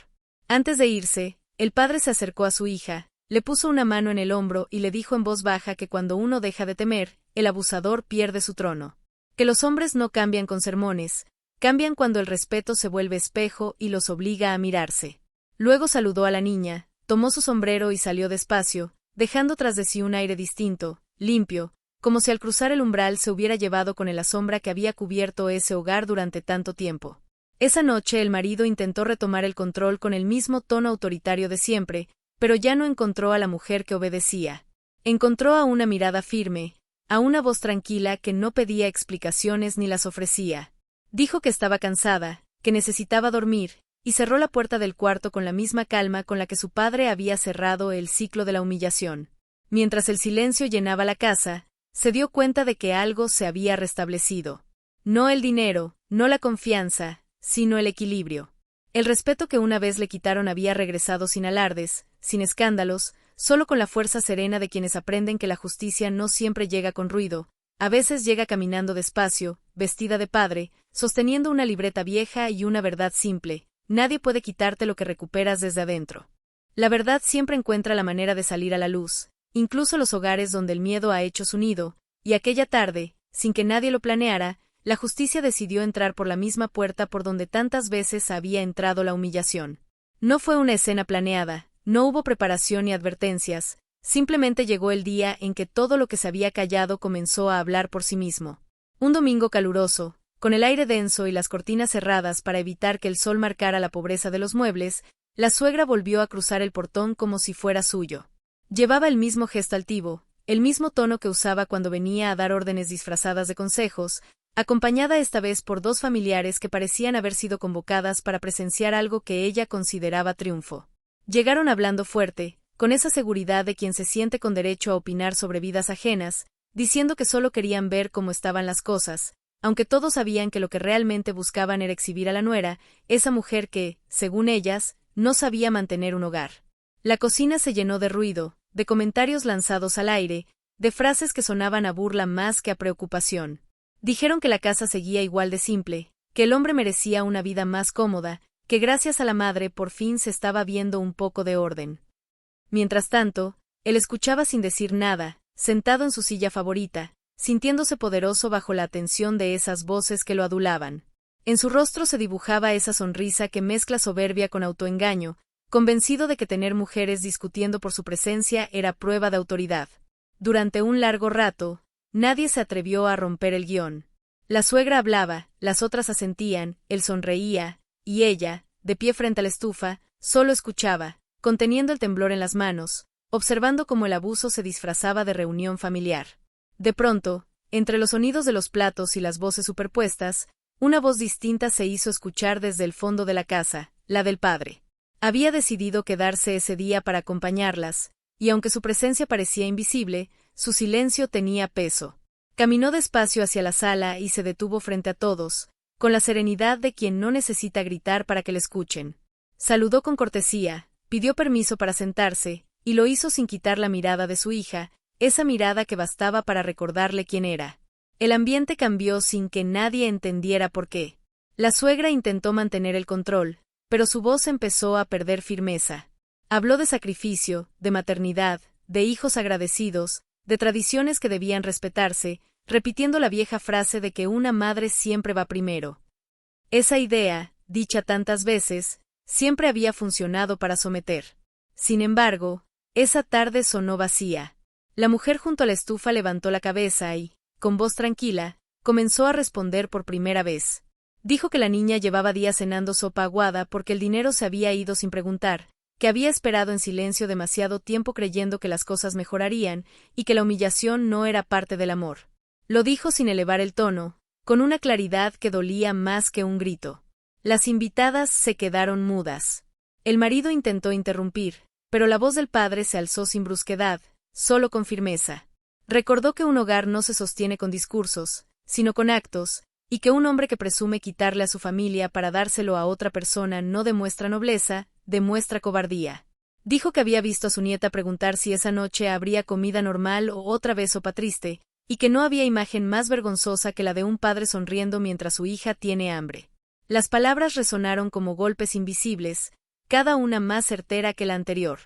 A: Antes de irse, el padre se acercó a su hija, le puso una mano en el hombro y le dijo en voz baja que cuando uno deja de temer, el abusador pierde su trono. Que los hombres no cambian con sermones, cambian cuando el respeto se vuelve espejo y los obliga a mirarse. Luego saludó a la niña, tomó su sombrero y salió despacio, dejando tras de sí un aire distinto, limpio, como si al cruzar el umbral se hubiera llevado con él la sombra que había cubierto ese hogar durante tanto tiempo. Esa noche el marido intentó retomar el control con el mismo tono autoritario de siempre, pero ya no encontró a la mujer que obedecía. Encontró a una mirada firme, a una voz tranquila que no pedía explicaciones ni las ofrecía. Dijo que estaba cansada, que necesitaba dormir, y cerró la puerta del cuarto con la misma calma con la que su padre había cerrado el ciclo de la humillación. Mientras el silencio llenaba la casa, se dio cuenta de que algo se había restablecido. No el dinero, no la confianza, sino el equilibrio. El respeto que una vez le quitaron había regresado sin alardes, sin escándalos, solo con la fuerza serena de quienes aprenden que la justicia no siempre llega con ruido, a veces llega caminando despacio, vestida de padre, sosteniendo una libreta vieja y una verdad simple: nadie puede quitarte lo que recuperas desde adentro. La verdad siempre encuentra la manera de salir a la luz, incluso los hogares donde el miedo ha hecho su nido, y aquella tarde, sin que nadie lo planeara, la justicia decidió entrar por la misma puerta por donde tantas veces había entrado la humillación. No fue una escena planeada, no hubo preparación ni advertencias, simplemente llegó el día en que todo lo que se había callado comenzó a hablar por sí mismo. Un domingo caluroso, con el aire denso y las cortinas cerradas para evitar que el sol marcara la pobreza de los muebles, la suegra volvió a cruzar el portón como si fuera suyo. Llevaba el mismo gesto altivo, el mismo tono que usaba cuando venía a dar órdenes disfrazadas de consejos, acompañada esta vez por dos familiares que parecían haber sido convocadas para presenciar algo que ella consideraba triunfo. Llegaron hablando fuerte, con esa seguridad de quien se siente con derecho a opinar sobre vidas ajenas, diciendo que solo querían ver cómo estaban las cosas, aunque todos sabían que lo que realmente buscaban era exhibir a la nuera, esa mujer que, según ellas, no sabía mantener un hogar. La cocina se llenó de ruido, de comentarios lanzados al aire, de frases que sonaban a burla más que a preocupación. Dijeron que la casa seguía igual de simple, que el hombre merecía una vida más cómoda, que gracias a la madre por fin se estaba viendo un poco de orden. Mientras tanto, él escuchaba sin decir nada, sentado en su silla favorita, sintiéndose poderoso bajo la atención de esas voces que lo adulaban. En su rostro se dibujaba esa sonrisa que mezcla soberbia con autoengaño, convencido de que tener mujeres discutiendo por su presencia era prueba de autoridad. Durante un largo rato, nadie se atrevió a romper el guión. La suegra hablaba, las otras asentían, él sonreía, y ella, de pie frente a la estufa, solo escuchaba, conteniendo el temblor en las manos, observando cómo el abuso se disfrazaba de reunión familiar. De pronto, entre los sonidos de los platos y las voces superpuestas, una voz distinta se hizo escuchar desde el fondo de la casa, la del padre. Había decidido quedarse ese día para acompañarlas, y aunque su presencia parecía invisible, su silencio tenía peso. Caminó despacio hacia la sala y se detuvo frente a todos, con la serenidad de quien no necesita gritar para que le escuchen. Saludó con cortesía, pidió permiso para sentarse, y lo hizo sin quitar la mirada de su hija, esa mirada que bastaba para recordarle quién era. El ambiente cambió sin que nadie entendiera por qué. La suegra intentó mantener el control, pero su voz empezó a perder firmeza. Habló de sacrificio, de maternidad, de hijos agradecidos, de tradiciones que debían respetarse, repitiendo la vieja frase de que una madre siempre va primero. Esa idea, dicha tantas veces, siempre había funcionado para someter. Sin embargo, esa tarde sonó vacía. La mujer junto a la estufa levantó la cabeza y, con voz tranquila, comenzó a responder por primera vez. Dijo que la niña llevaba días cenando sopa aguada porque el dinero se había ido sin preguntar, que había esperado en silencio demasiado tiempo creyendo que las cosas mejorarían y que la humillación no era parte del amor. Lo dijo sin elevar el tono, con una claridad que dolía más que un grito. Las invitadas se quedaron mudas. El marido intentó interrumpir, pero la voz del padre se alzó sin brusquedad, solo con firmeza. Recordó que un hogar no se sostiene con discursos, sino con actos, y que un hombre que presume quitarle a su familia para dárselo a otra persona no demuestra nobleza, demuestra cobardía. Dijo que había visto a su nieta preguntar si esa noche habría comida normal o otra vez sopa triste, y que no había imagen más vergonzosa que la de un padre sonriendo mientras su hija tiene hambre. Las palabras resonaron como golpes invisibles, cada una más certera que la anterior.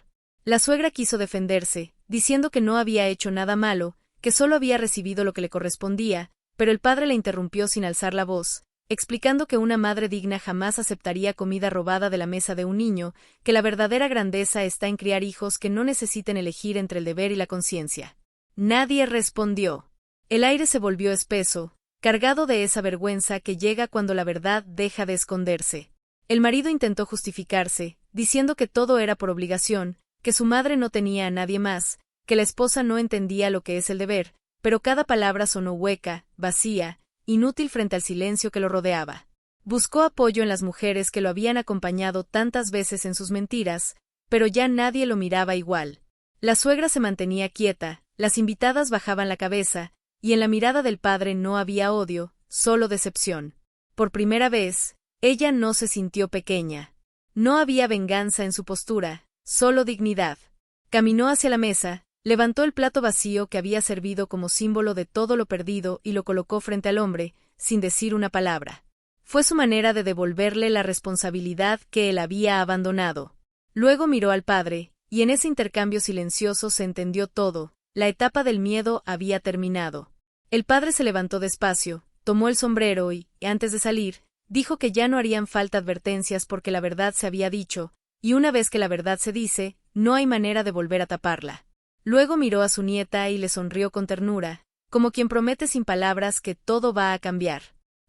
A: La suegra quiso defenderse, diciendo que no había hecho nada malo, que solo había recibido lo que le correspondía, pero el padre la interrumpió sin alzar la voz, explicando que una madre digna jamás aceptaría comida robada de la mesa de un niño, que la verdadera grandeza está en criar hijos que no necesiten elegir entre el deber y la conciencia. Nadie respondió. El aire se volvió espeso, cargado de esa vergüenza que llega cuando la verdad deja de esconderse. El marido intentó justificarse, diciendo que todo era por obligación, que su madre no tenía a nadie más, que la esposa no entendía lo que es el deber, pero cada palabra sonó hueca, vacía, inútil frente al silencio que lo rodeaba. Buscó apoyo en las mujeres que lo habían acompañado tantas veces en sus mentiras, pero ya nadie lo miraba igual. La suegra se mantenía quieta, las invitadas bajaban la cabeza, y en la mirada del padre no había odio, solo decepción. Por primera vez, ella no se sintió pequeña. No había venganza en su postura, solo dignidad. Caminó hacia la mesa, levantó el plato vacío que había servido como símbolo de todo lo perdido y lo colocó frente al hombre, sin decir una palabra. Fue su manera de devolverle la responsabilidad que él había abandonado. Luego miró al padre, y en ese intercambio silencioso se entendió todo, la etapa del miedo había terminado. El padre se levantó despacio, tomó el sombrero y, antes de salir, dijo que ya no harían falta advertencias porque la verdad se había dicho, y una vez que la verdad se dice, no hay manera de volver a taparla. Luego miró a su nieta y le sonrió con ternura, como quien promete sin palabras que todo va a cambiar.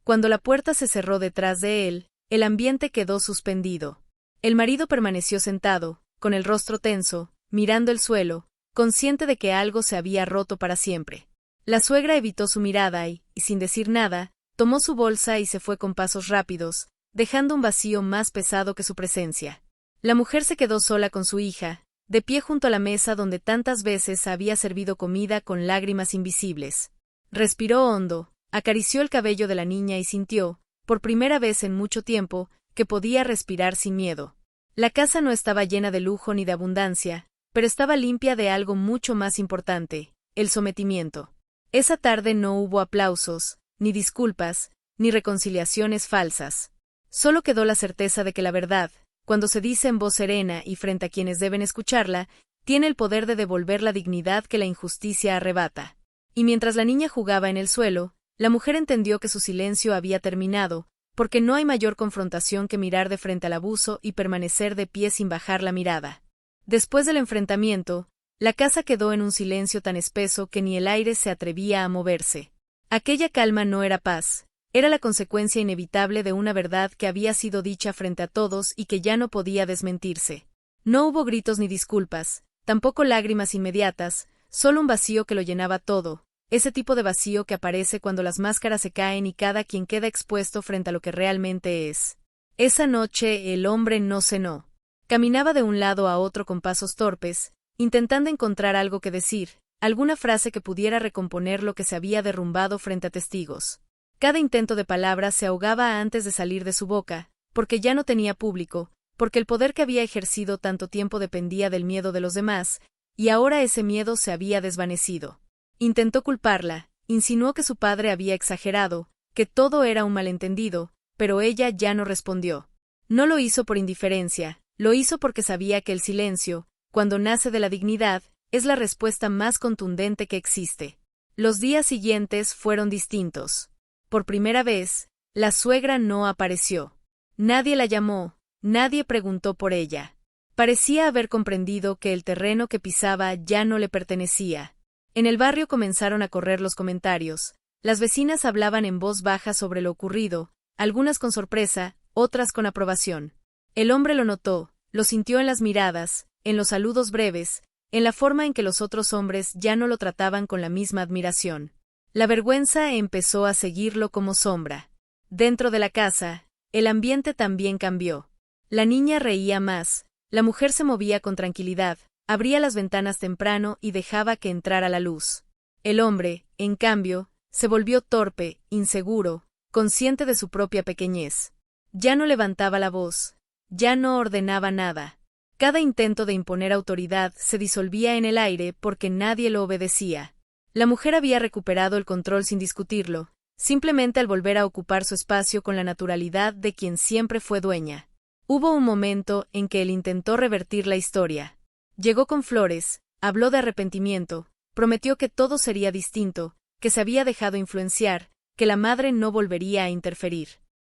A: Cuando la puerta se cerró detrás de él, el ambiente quedó suspendido. El marido permaneció sentado, con el rostro tenso, mirando el suelo, consciente de que algo se había roto para siempre. La suegra evitó su mirada y, sin decir nada, tomó su bolsa y se fue con pasos rápidos, dejando un vacío más pesado que su presencia. La mujer se quedó sola con su hija, de pie junto a la mesa donde tantas veces había servido comida con lágrimas invisibles. Respiró hondo, acarició el cabello de la niña y sintió, por primera vez en mucho tiempo, que podía respirar sin miedo. La casa no estaba llena de lujo ni de abundancia, pero estaba limpia de algo mucho más importante, el sometimiento. Esa tarde no hubo aplausos, ni disculpas, ni reconciliaciones falsas. Solo quedó la certeza de que la verdad, cuando se dice en voz serena y frente a quienes deben escucharla, tiene el poder de devolver la dignidad que la injusticia arrebata. Y mientras la niña jugaba en el suelo, la mujer entendió que su silencio había terminado, porque no hay mayor confrontación que mirar de frente al abuso y permanecer de pie sin bajar la mirada. Después del enfrentamiento, la casa quedó en un silencio tan espeso que ni el aire se atrevía a moverse. Aquella calma no era paz, era la consecuencia inevitable de una verdad que había sido dicha frente a todos y que ya no podía desmentirse. No hubo gritos ni disculpas, tampoco lágrimas inmediatas, solo un vacío que lo llenaba todo, ese tipo de vacío que aparece cuando las máscaras se caen y cada quien queda expuesto frente a lo que realmente es. Esa noche el hombre no cenó. Caminaba de un lado a otro con pasos torpes, intentando encontrar algo que decir, alguna frase que pudiera recomponer lo que se había derrumbado frente a testigos. Cada intento de palabra se ahogaba antes de salir de su boca, porque ya no tenía público, porque el poder que había ejercido tanto tiempo dependía del miedo de los demás, y ahora ese miedo se había desvanecido. Intentó culparla, insinuó que su padre había exagerado, que todo era un malentendido, pero ella ya no respondió. No lo hizo por indiferencia, lo hizo porque sabía que el silencio, cuando nace de la dignidad, es la respuesta más contundente que existe. Los días siguientes fueron distintos. Por primera vez, la suegra no apareció. Nadie la llamó, nadie preguntó por ella. Parecía haber comprendido que el terreno que pisaba ya no le pertenecía. En el barrio comenzaron a correr los comentarios. Las vecinas hablaban en voz baja sobre lo ocurrido, algunas con sorpresa, otras con aprobación. El hombre lo notó, lo sintió en las miradas, en los saludos breves, en la forma en que los otros hombres ya no lo trataban con la misma admiración. La vergüenza empezó a seguirlo como sombra. Dentro de la casa, el ambiente también cambió. La niña reía más, la mujer se movía con tranquilidad, abría las ventanas temprano y dejaba que entrara la luz. El hombre, en cambio, se volvió torpe, inseguro, consciente de su propia pequeñez. Ya no levantaba la voz, ya no ordenaba nada. Cada intento de imponer autoridad se disolvía en el aire porque nadie lo obedecía. La mujer había recuperado el control sin discutirlo, simplemente al volver a ocupar su espacio con la naturalidad de quien siempre fue dueña. Hubo un momento en que él intentó revertir la historia. Llegó con flores, habló de arrepentimiento, prometió que todo sería distinto, que se había dejado influenciar, que la madre no volvería a interferir.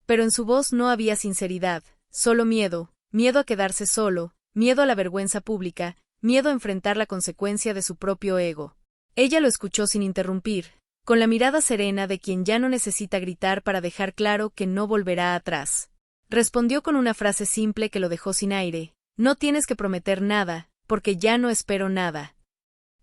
A: Pero en su voz no había sinceridad, solo miedo, miedo a quedarse solo, miedo a la vergüenza pública, miedo a enfrentar la consecuencia de su propio ego. Ella lo escuchó sin interrumpir, con la mirada serena de quien ya no necesita gritar para dejar claro que no volverá atrás. Respondió con una frase simple que lo dejó sin aire: no tienes que prometer nada, porque ya no espero nada.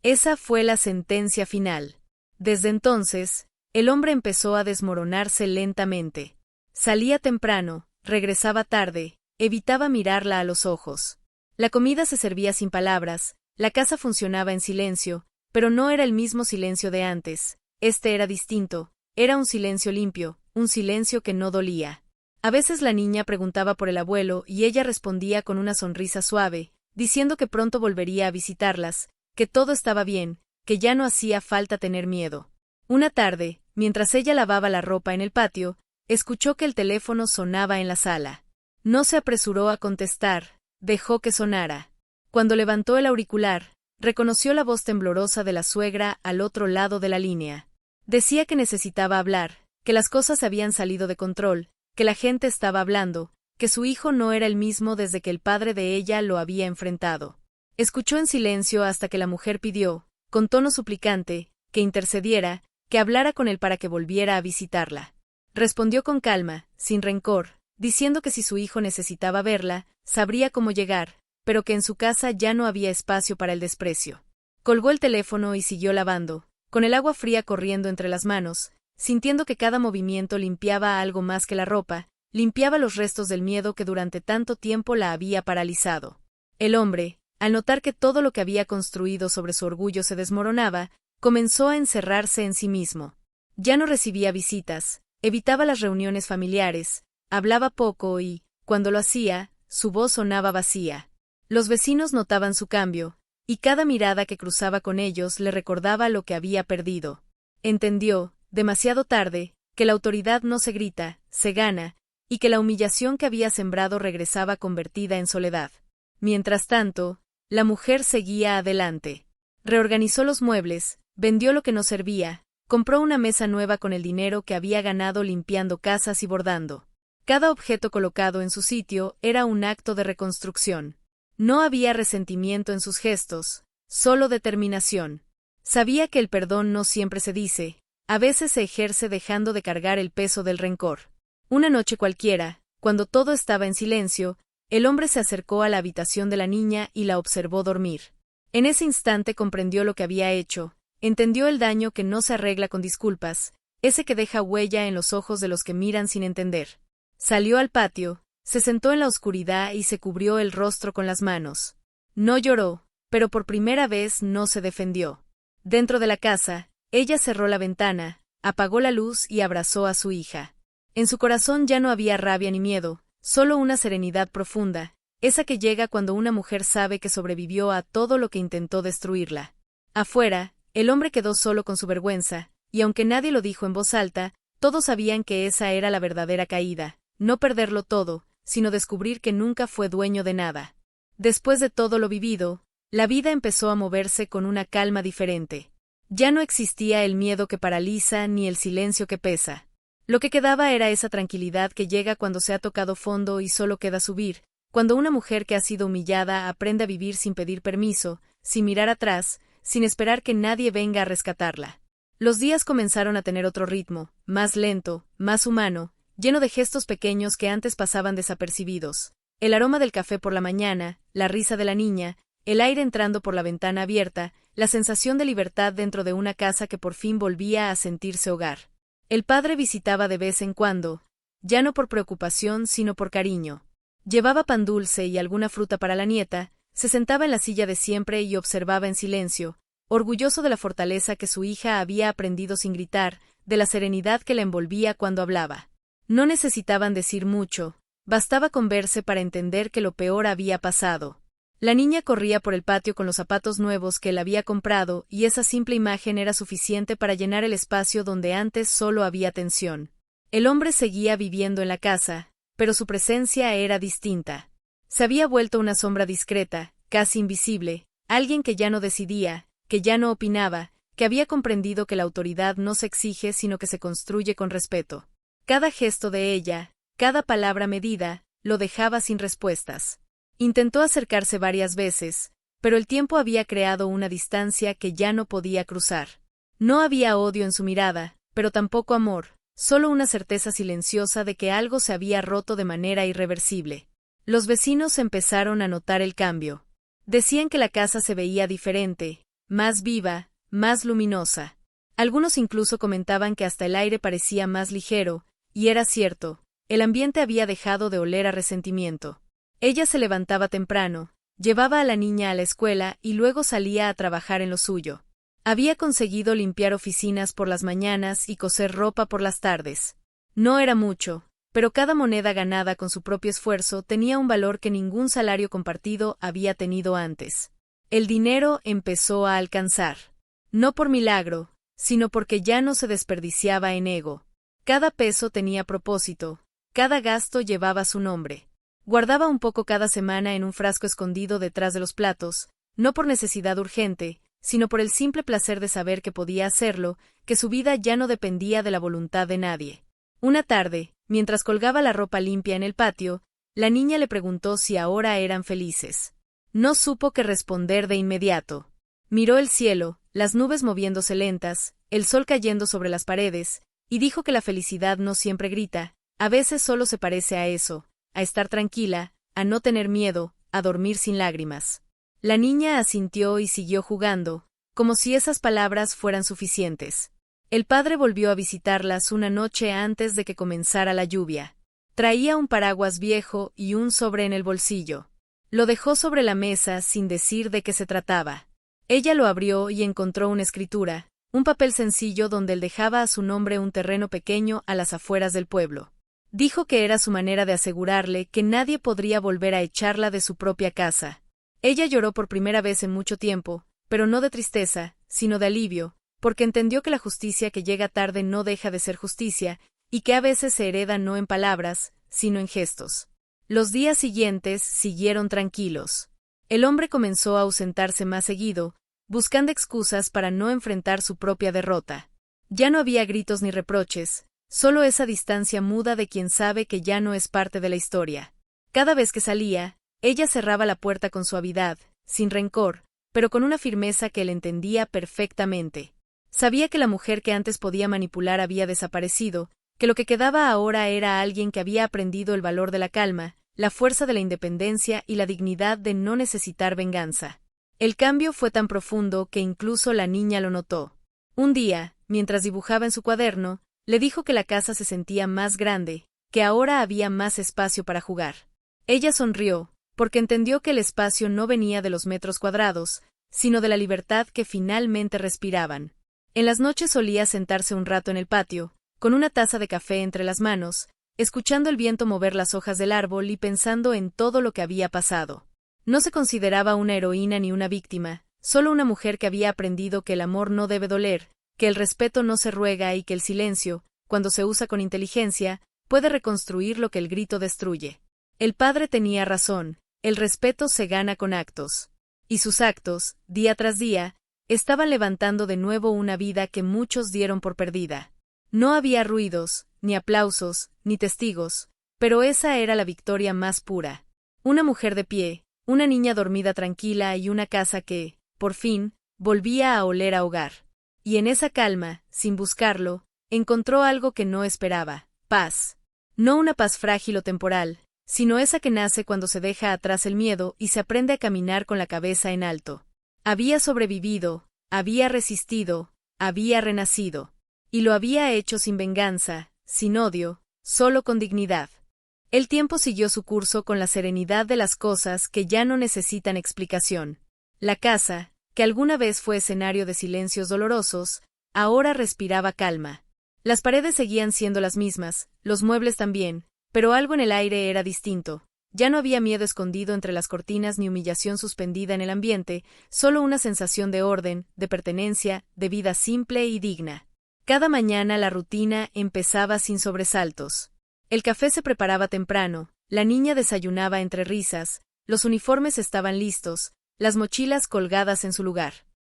A: Esa fue la sentencia final. Desde entonces, el hombre empezó a desmoronarse lentamente. Salía temprano, regresaba tarde, evitaba mirarla a los ojos. La comida se servía sin palabras, la casa funcionaba en silencio, pero no era el mismo silencio de antes. Este era distinto, era un silencio limpio, un silencio que no dolía. A veces la niña preguntaba por el abuelo y ella respondía con una sonrisa suave, diciendo que pronto volvería a visitarlas, que todo estaba bien, que ya no hacía falta tener miedo. Una tarde, mientras ella lavaba la ropa en el patio, escuchó que el teléfono sonaba en la sala. No se apresuró a contestar, dejó que sonara. Cuando levantó el auricular, reconoció la voz temblorosa de la suegra al otro lado de la línea. Decía que necesitaba hablar, que las cosas habían salido de control, que la gente estaba hablando, que su hijo no era el mismo desde que el padre de ella lo había enfrentado. Escuchó en silencio hasta que la mujer pidió, con tono suplicante, que intercediera, que hablara con él para que volviera a visitarla. Respondió con calma, sin rencor, diciendo que si su hijo necesitaba verla, sabría cómo llegar, pero que en su casa ya no había espacio para el desprecio. Colgó el teléfono y siguió lavando, con el agua fría corriendo entre las manos, sintiendo que cada movimiento limpiaba algo más que la ropa, limpiaba los restos del miedo que durante tanto tiempo la había paralizado. El hombre, al notar que todo lo que había construido sobre su orgullo se desmoronaba, comenzó a encerrarse en sí mismo. Ya no recibía visitas, evitaba las reuniones familiares, hablaba poco y, cuando lo hacía, su voz sonaba vacía. Los vecinos notaban su cambio, y cada mirada que cruzaba con ellos le recordaba lo que había perdido. Entendió, demasiado tarde, que la autoridad no se grita, se gana, y que la humillación que había sembrado regresaba convertida en soledad. Mientras tanto, la mujer seguía adelante. Reorganizó los muebles, vendió lo que no servía, compró una mesa nueva con el dinero que había ganado limpiando casas y bordando. Cada objeto colocado en su sitio era un acto de reconstrucción. No había resentimiento en sus gestos, solo determinación. Sabía que el perdón no siempre se dice, a veces se ejerce dejando de cargar el peso del rencor. Una noche cualquiera, cuando todo estaba en silencio, el hombre se acercó a la habitación de la niña y la observó dormir. En ese instante comprendió lo que había hecho, entendió el daño que no se arregla con disculpas, ese que deja huella en los ojos de los que miran sin entender. Salió al patio, se sentó en la oscuridad y se cubrió el rostro con las manos. No lloró, pero por primera vez no se defendió. Dentro de la casa, ella cerró la ventana, apagó la luz y abrazó a su hija. En su corazón ya no había rabia ni miedo, solo una serenidad profunda, esa que llega cuando una mujer sabe que sobrevivió a todo lo que intentó destruirla. Afuera, el hombre quedó solo con su vergüenza, y aunque nadie lo dijo en voz alta, todos sabían que esa era la verdadera caída, no perderlo todo, sino descubrir que nunca fue dueño de nada. Después de todo lo vivido, la vida empezó a moverse con una calma diferente. Ya no existía el miedo que paraliza ni el silencio que pesa. Lo que quedaba era esa tranquilidad que llega cuando se ha tocado fondo y solo queda subir, cuando una mujer que ha sido humillada aprende a vivir sin pedir permiso, sin mirar atrás, sin esperar que nadie venga a rescatarla. Los días comenzaron a tener otro ritmo, más lento, más humano, lleno de gestos pequeños que antes pasaban desapercibidos. El aroma del café por la mañana, la risa de la niña, el aire entrando por la ventana abierta, la sensación de libertad dentro de una casa que por fin volvía a sentirse hogar. El padre visitaba de vez en cuando, ya no por preocupación sino por cariño. Llevaba pan dulce y alguna fruta para la nieta, se sentaba en la silla de siempre y observaba en silencio, orgulloso de la fortaleza que su hija había aprendido sin gritar, de la serenidad que la envolvía cuando hablaba. No necesitaban decir mucho, bastaba con verse para entender que lo peor había pasado. La niña corría por el patio con los zapatos nuevos que él había comprado y esa simple imagen era suficiente para llenar el espacio donde antes solo había tensión. El hombre seguía viviendo en la casa, pero su presencia era distinta. Se había vuelto una sombra discreta, casi invisible, alguien que ya no decidía, que ya no opinaba, que había comprendido que la autoridad no se exige sino que se construye con respeto. Cada gesto de ella, cada palabra medida, lo dejaba sin respuestas. Intentó acercarse varias veces, pero el tiempo había creado una distancia que ya no podía cruzar. No había odio en su mirada, pero tampoco amor, solo una certeza silenciosa de que algo se había roto de manera irreversible. Los vecinos empezaron a notar el cambio. Decían que la casa se veía diferente, más viva, más luminosa. Algunos incluso comentaban que hasta el aire parecía más ligero, y era cierto, el ambiente había dejado de oler a resentimiento. Ella se levantaba temprano, llevaba a la niña a la escuela y luego salía a trabajar en lo suyo. Había conseguido limpiar oficinas por las mañanas y coser ropa por las tardes. No era mucho, pero cada moneda ganada con su propio esfuerzo tenía un valor que ningún salario compartido había tenido antes. El dinero empezó a alcanzar. No por milagro, sino porque ya no se desperdiciaba en ego. Cada peso tenía propósito, cada gasto llevaba su nombre. Guardaba un poco cada semana en un frasco escondido detrás de los platos, no por necesidad urgente, sino por el simple placer de saber que podía hacerlo, que su vida ya no dependía de la voluntad de nadie. Una tarde, mientras colgaba la ropa limpia en el patio, la niña le preguntó si ahora eran felices. No supo qué responder de inmediato. Miró el cielo, las nubes moviéndose lentas, el sol cayendo sobre las paredes, y dijo que la felicidad no siempre grita, a veces solo se parece a eso, a estar tranquila, a no tener miedo, a dormir sin lágrimas. La niña asintió y siguió jugando, como si esas palabras fueran suficientes. El padre volvió a visitarlas una noche antes de que comenzara la lluvia. Traía un paraguas viejo y un sobre en el bolsillo. Lo dejó sobre la mesa sin decir de qué se trataba. Ella lo abrió y encontró una escritura, un papel sencillo donde él dejaba a su nombre un terreno pequeño a las afueras del pueblo. Dijo que era su manera de asegurarle que nadie podría volver a echarla de su propia casa. Ella lloró por primera vez en mucho tiempo, pero no de tristeza, sino de alivio, porque entendió que la justicia que llega tarde no deja de ser justicia, y que a veces se hereda no en palabras, sino en gestos. Los días siguientes siguieron tranquilos. El hombre comenzó a ausentarse más seguido, buscando excusas para no enfrentar su propia derrota. Ya no había gritos ni reproches, solo esa distancia muda de quien sabe que ya no es parte de la historia. Cada vez que salía, ella cerraba la puerta con suavidad, sin rencor, pero con una firmeza que él entendía perfectamente. Sabía que la mujer que antes podía manipular había desaparecido, que lo que quedaba ahora era alguien que había aprendido el valor de la calma, la fuerza de la independencia y la dignidad de no necesitar venganza. El cambio fue tan profundo que incluso la niña lo notó. Un día, mientras dibujaba en su cuaderno, le dijo que la casa se sentía más grande, que ahora había más espacio para jugar. Ella sonrió, porque entendió que el espacio no venía de los metros cuadrados, sino de la libertad que finalmente respiraban. En las noches solía sentarse un rato en el patio, con una taza de café entre las manos, escuchando el viento mover las hojas del árbol y pensando en todo lo que había pasado. No se consideraba una heroína ni una víctima, solo una mujer que había aprendido que el amor no debe doler, que el respeto no se ruega y que el silencio, cuando se usa con inteligencia, puede reconstruir lo que el grito destruye. El padre tenía razón, el respeto se gana con actos. Y sus actos, día tras día, estaban levantando de nuevo una vida que muchos dieron por perdida. No había ruidos, ni aplausos, ni testigos, pero esa era la victoria más pura. Una mujer de pie, una niña dormida tranquila y una casa que, por fin, volvía a oler a hogar. Y en esa calma, sin buscarlo, encontró algo que no esperaba, paz. No una paz frágil o temporal, sino esa que nace cuando se deja atrás el miedo y se aprende a caminar con la cabeza en alto. Había sobrevivido, había resistido, había renacido. Y lo había hecho sin venganza, sin odio, solo con dignidad. El tiempo siguió su curso con la serenidad de las cosas que ya no necesitan explicación. La casa, que alguna vez fue escenario de silencios dolorosos, ahora respiraba calma. Las paredes seguían siendo las mismas, los muebles también, pero algo en el aire era distinto. Ya no había miedo escondido entre las cortinas ni humillación suspendida en el ambiente, solo una sensación de orden, de pertenencia, de vida simple y digna. Cada mañana la rutina empezaba sin sobresaltos. El café se preparaba temprano, la niña desayunaba entre risas, los uniformes estaban listos, las mochilas colgadas en su lugar.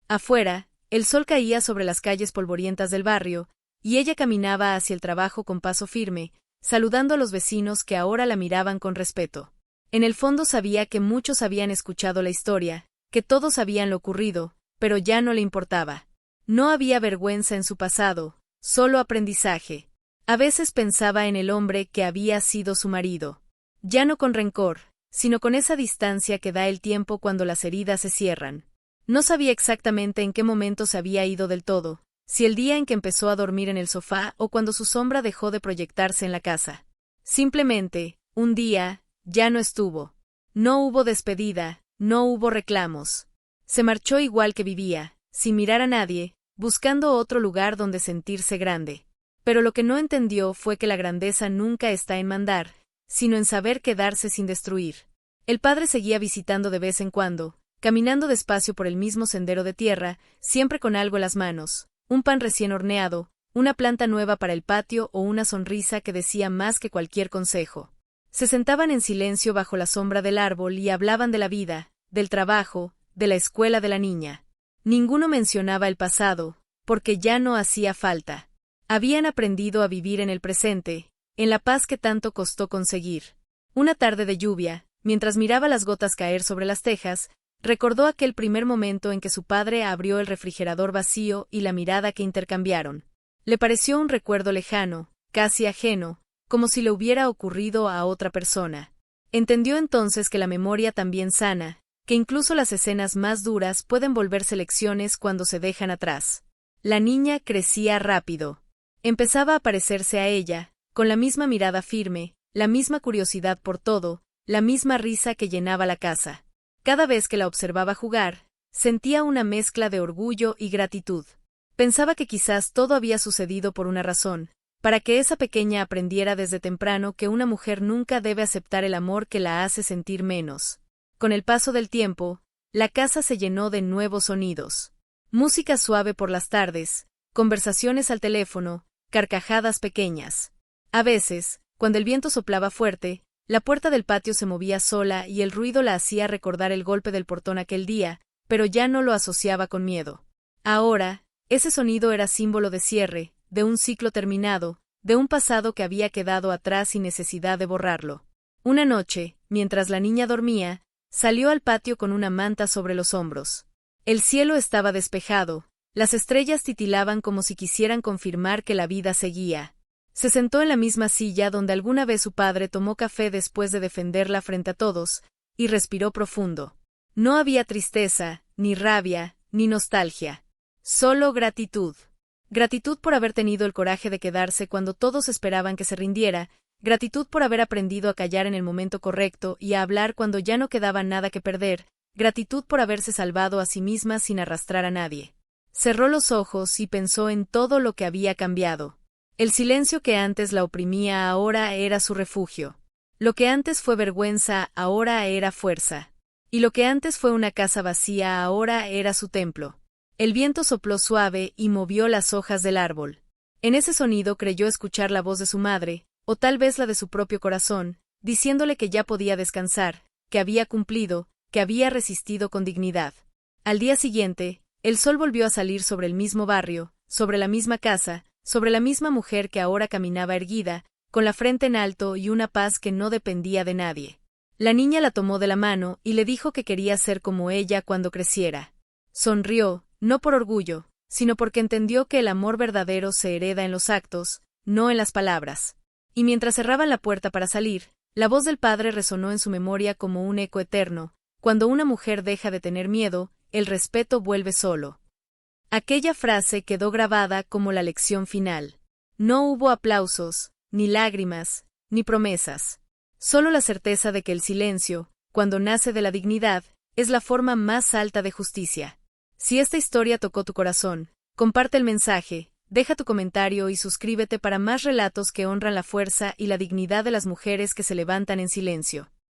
A: Afuera, el sol caía sobre las calles polvorientas del barrio, y ella caminaba hacia el trabajo con paso firme, saludando a los vecinos que ahora la miraban con respeto. En el fondo sabía que muchos habían escuchado la historia, que todos sabían lo ocurrido, pero ya no le importaba. No había vergüenza en su pasado, solo aprendizaje. A veces pensaba en el hombre que había sido su marido. Ya no con rencor, sino con esa distancia que da el tiempo cuando las heridas se cierran. No sabía exactamente en qué momento se había ido del todo, si el día en que empezó a dormir en el sofá o cuando su sombra dejó de proyectarse en la casa. Simplemente, un día, ya no estuvo. No hubo despedida, no hubo reclamos. Se marchó igual que vivía, sin mirar a nadie, buscando otro lugar donde sentirse grande. Pero lo que no entendió fue que la grandeza nunca está en mandar, sino en saber quedarse sin destruir. El padre seguía visitando de vez en cuando, caminando despacio por el mismo sendero de tierra, siempre con algo en las manos, un pan recién horneado, una planta nueva para el patio o una sonrisa que decía más que cualquier consejo. Se sentaban en silencio bajo la sombra del árbol y hablaban de la vida, del trabajo, de la escuela de la niña. Ninguno mencionaba el pasado, porque ya no hacía falta. Habían aprendido a vivir en el presente, en la paz que tanto costó conseguir. Una tarde de lluvia, mientras miraba las gotas caer sobre las tejas, recordó aquel primer momento en que su padre abrió el refrigerador vacío y la mirada que intercambiaron. Le pareció un recuerdo lejano, casi ajeno, como si le hubiera ocurrido a otra persona. Entendió entonces que la memoria también sana, que incluso las escenas más duras pueden volverse lecciones cuando se dejan atrás. La niña crecía rápido. Empezaba a parecerse a ella, con la misma mirada firme, la misma curiosidad por todo, la misma risa que llenaba la casa. Cada vez que la observaba jugar, sentía una mezcla de orgullo y gratitud. Pensaba que quizás todo había sucedido por una razón, para que esa pequeña aprendiera desde temprano que una mujer nunca debe aceptar el amor que la hace sentir menos. Con el paso del tiempo, la casa se llenó de nuevos sonidos. Música suave por las tardes, conversaciones al teléfono, carcajadas pequeñas. A veces, cuando el viento soplaba fuerte, la puerta del patio se movía sola y el ruido la hacía recordar el golpe del portón aquel día, pero ya no lo asociaba con miedo. Ahora, ese sonido era símbolo de cierre, de un ciclo terminado, de un pasado que había quedado atrás sin necesidad de borrarlo. Una noche, mientras la niña dormía, salió al patio con una manta sobre los hombros. El cielo estaba despejado, las estrellas titilaban como si quisieran confirmar que la vida seguía. Se sentó en la misma silla donde alguna vez su padre tomó café después de defenderla frente a todos, y respiró profundo. No había tristeza, ni rabia, ni nostalgia. Solo gratitud. Gratitud por haber tenido el coraje de quedarse cuando todos esperaban que se rindiera, gratitud por haber aprendido a callar en el momento correcto y a hablar cuando ya no quedaba nada que perder, gratitud por haberse salvado a sí misma sin arrastrar a nadie. Cerró los ojos y pensó en todo lo que había cambiado. El silencio que antes la oprimía ahora era su refugio. Lo que antes fue vergüenza ahora era fuerza. Y lo que antes fue una casa vacía ahora era su templo. El viento sopló suave y movió las hojas del árbol. En ese sonido creyó escuchar la voz de su madre, o tal vez la de su propio corazón, diciéndole que ya podía descansar, que había cumplido, que había resistido con dignidad. Al día siguiente, el sol volvió a salir sobre el mismo barrio, sobre la misma casa, sobre la misma mujer que ahora caminaba erguida, con la frente en alto y una paz que no dependía de nadie. La niña la tomó de la mano y le dijo que quería ser como ella cuando creciera. Sonrió, no por orgullo, sino porque entendió que el amor verdadero se hereda en los actos, no en las palabras. Y mientras cerraban la puerta para salir, la voz del padre resonó en su memoria como un eco eterno. Cuando una mujer deja de tener miedo, el respeto vuelve solo. Aquella frase quedó grabada como la lección final. No hubo aplausos, ni lágrimas, ni promesas. Solo la certeza de que el silencio, cuando nace de la dignidad, es la forma más alta de justicia. Si esta historia tocó tu corazón, comparte el mensaje, deja tu comentario y suscríbete para más relatos que honran la fuerza y la dignidad de las mujeres que se levantan en silencio.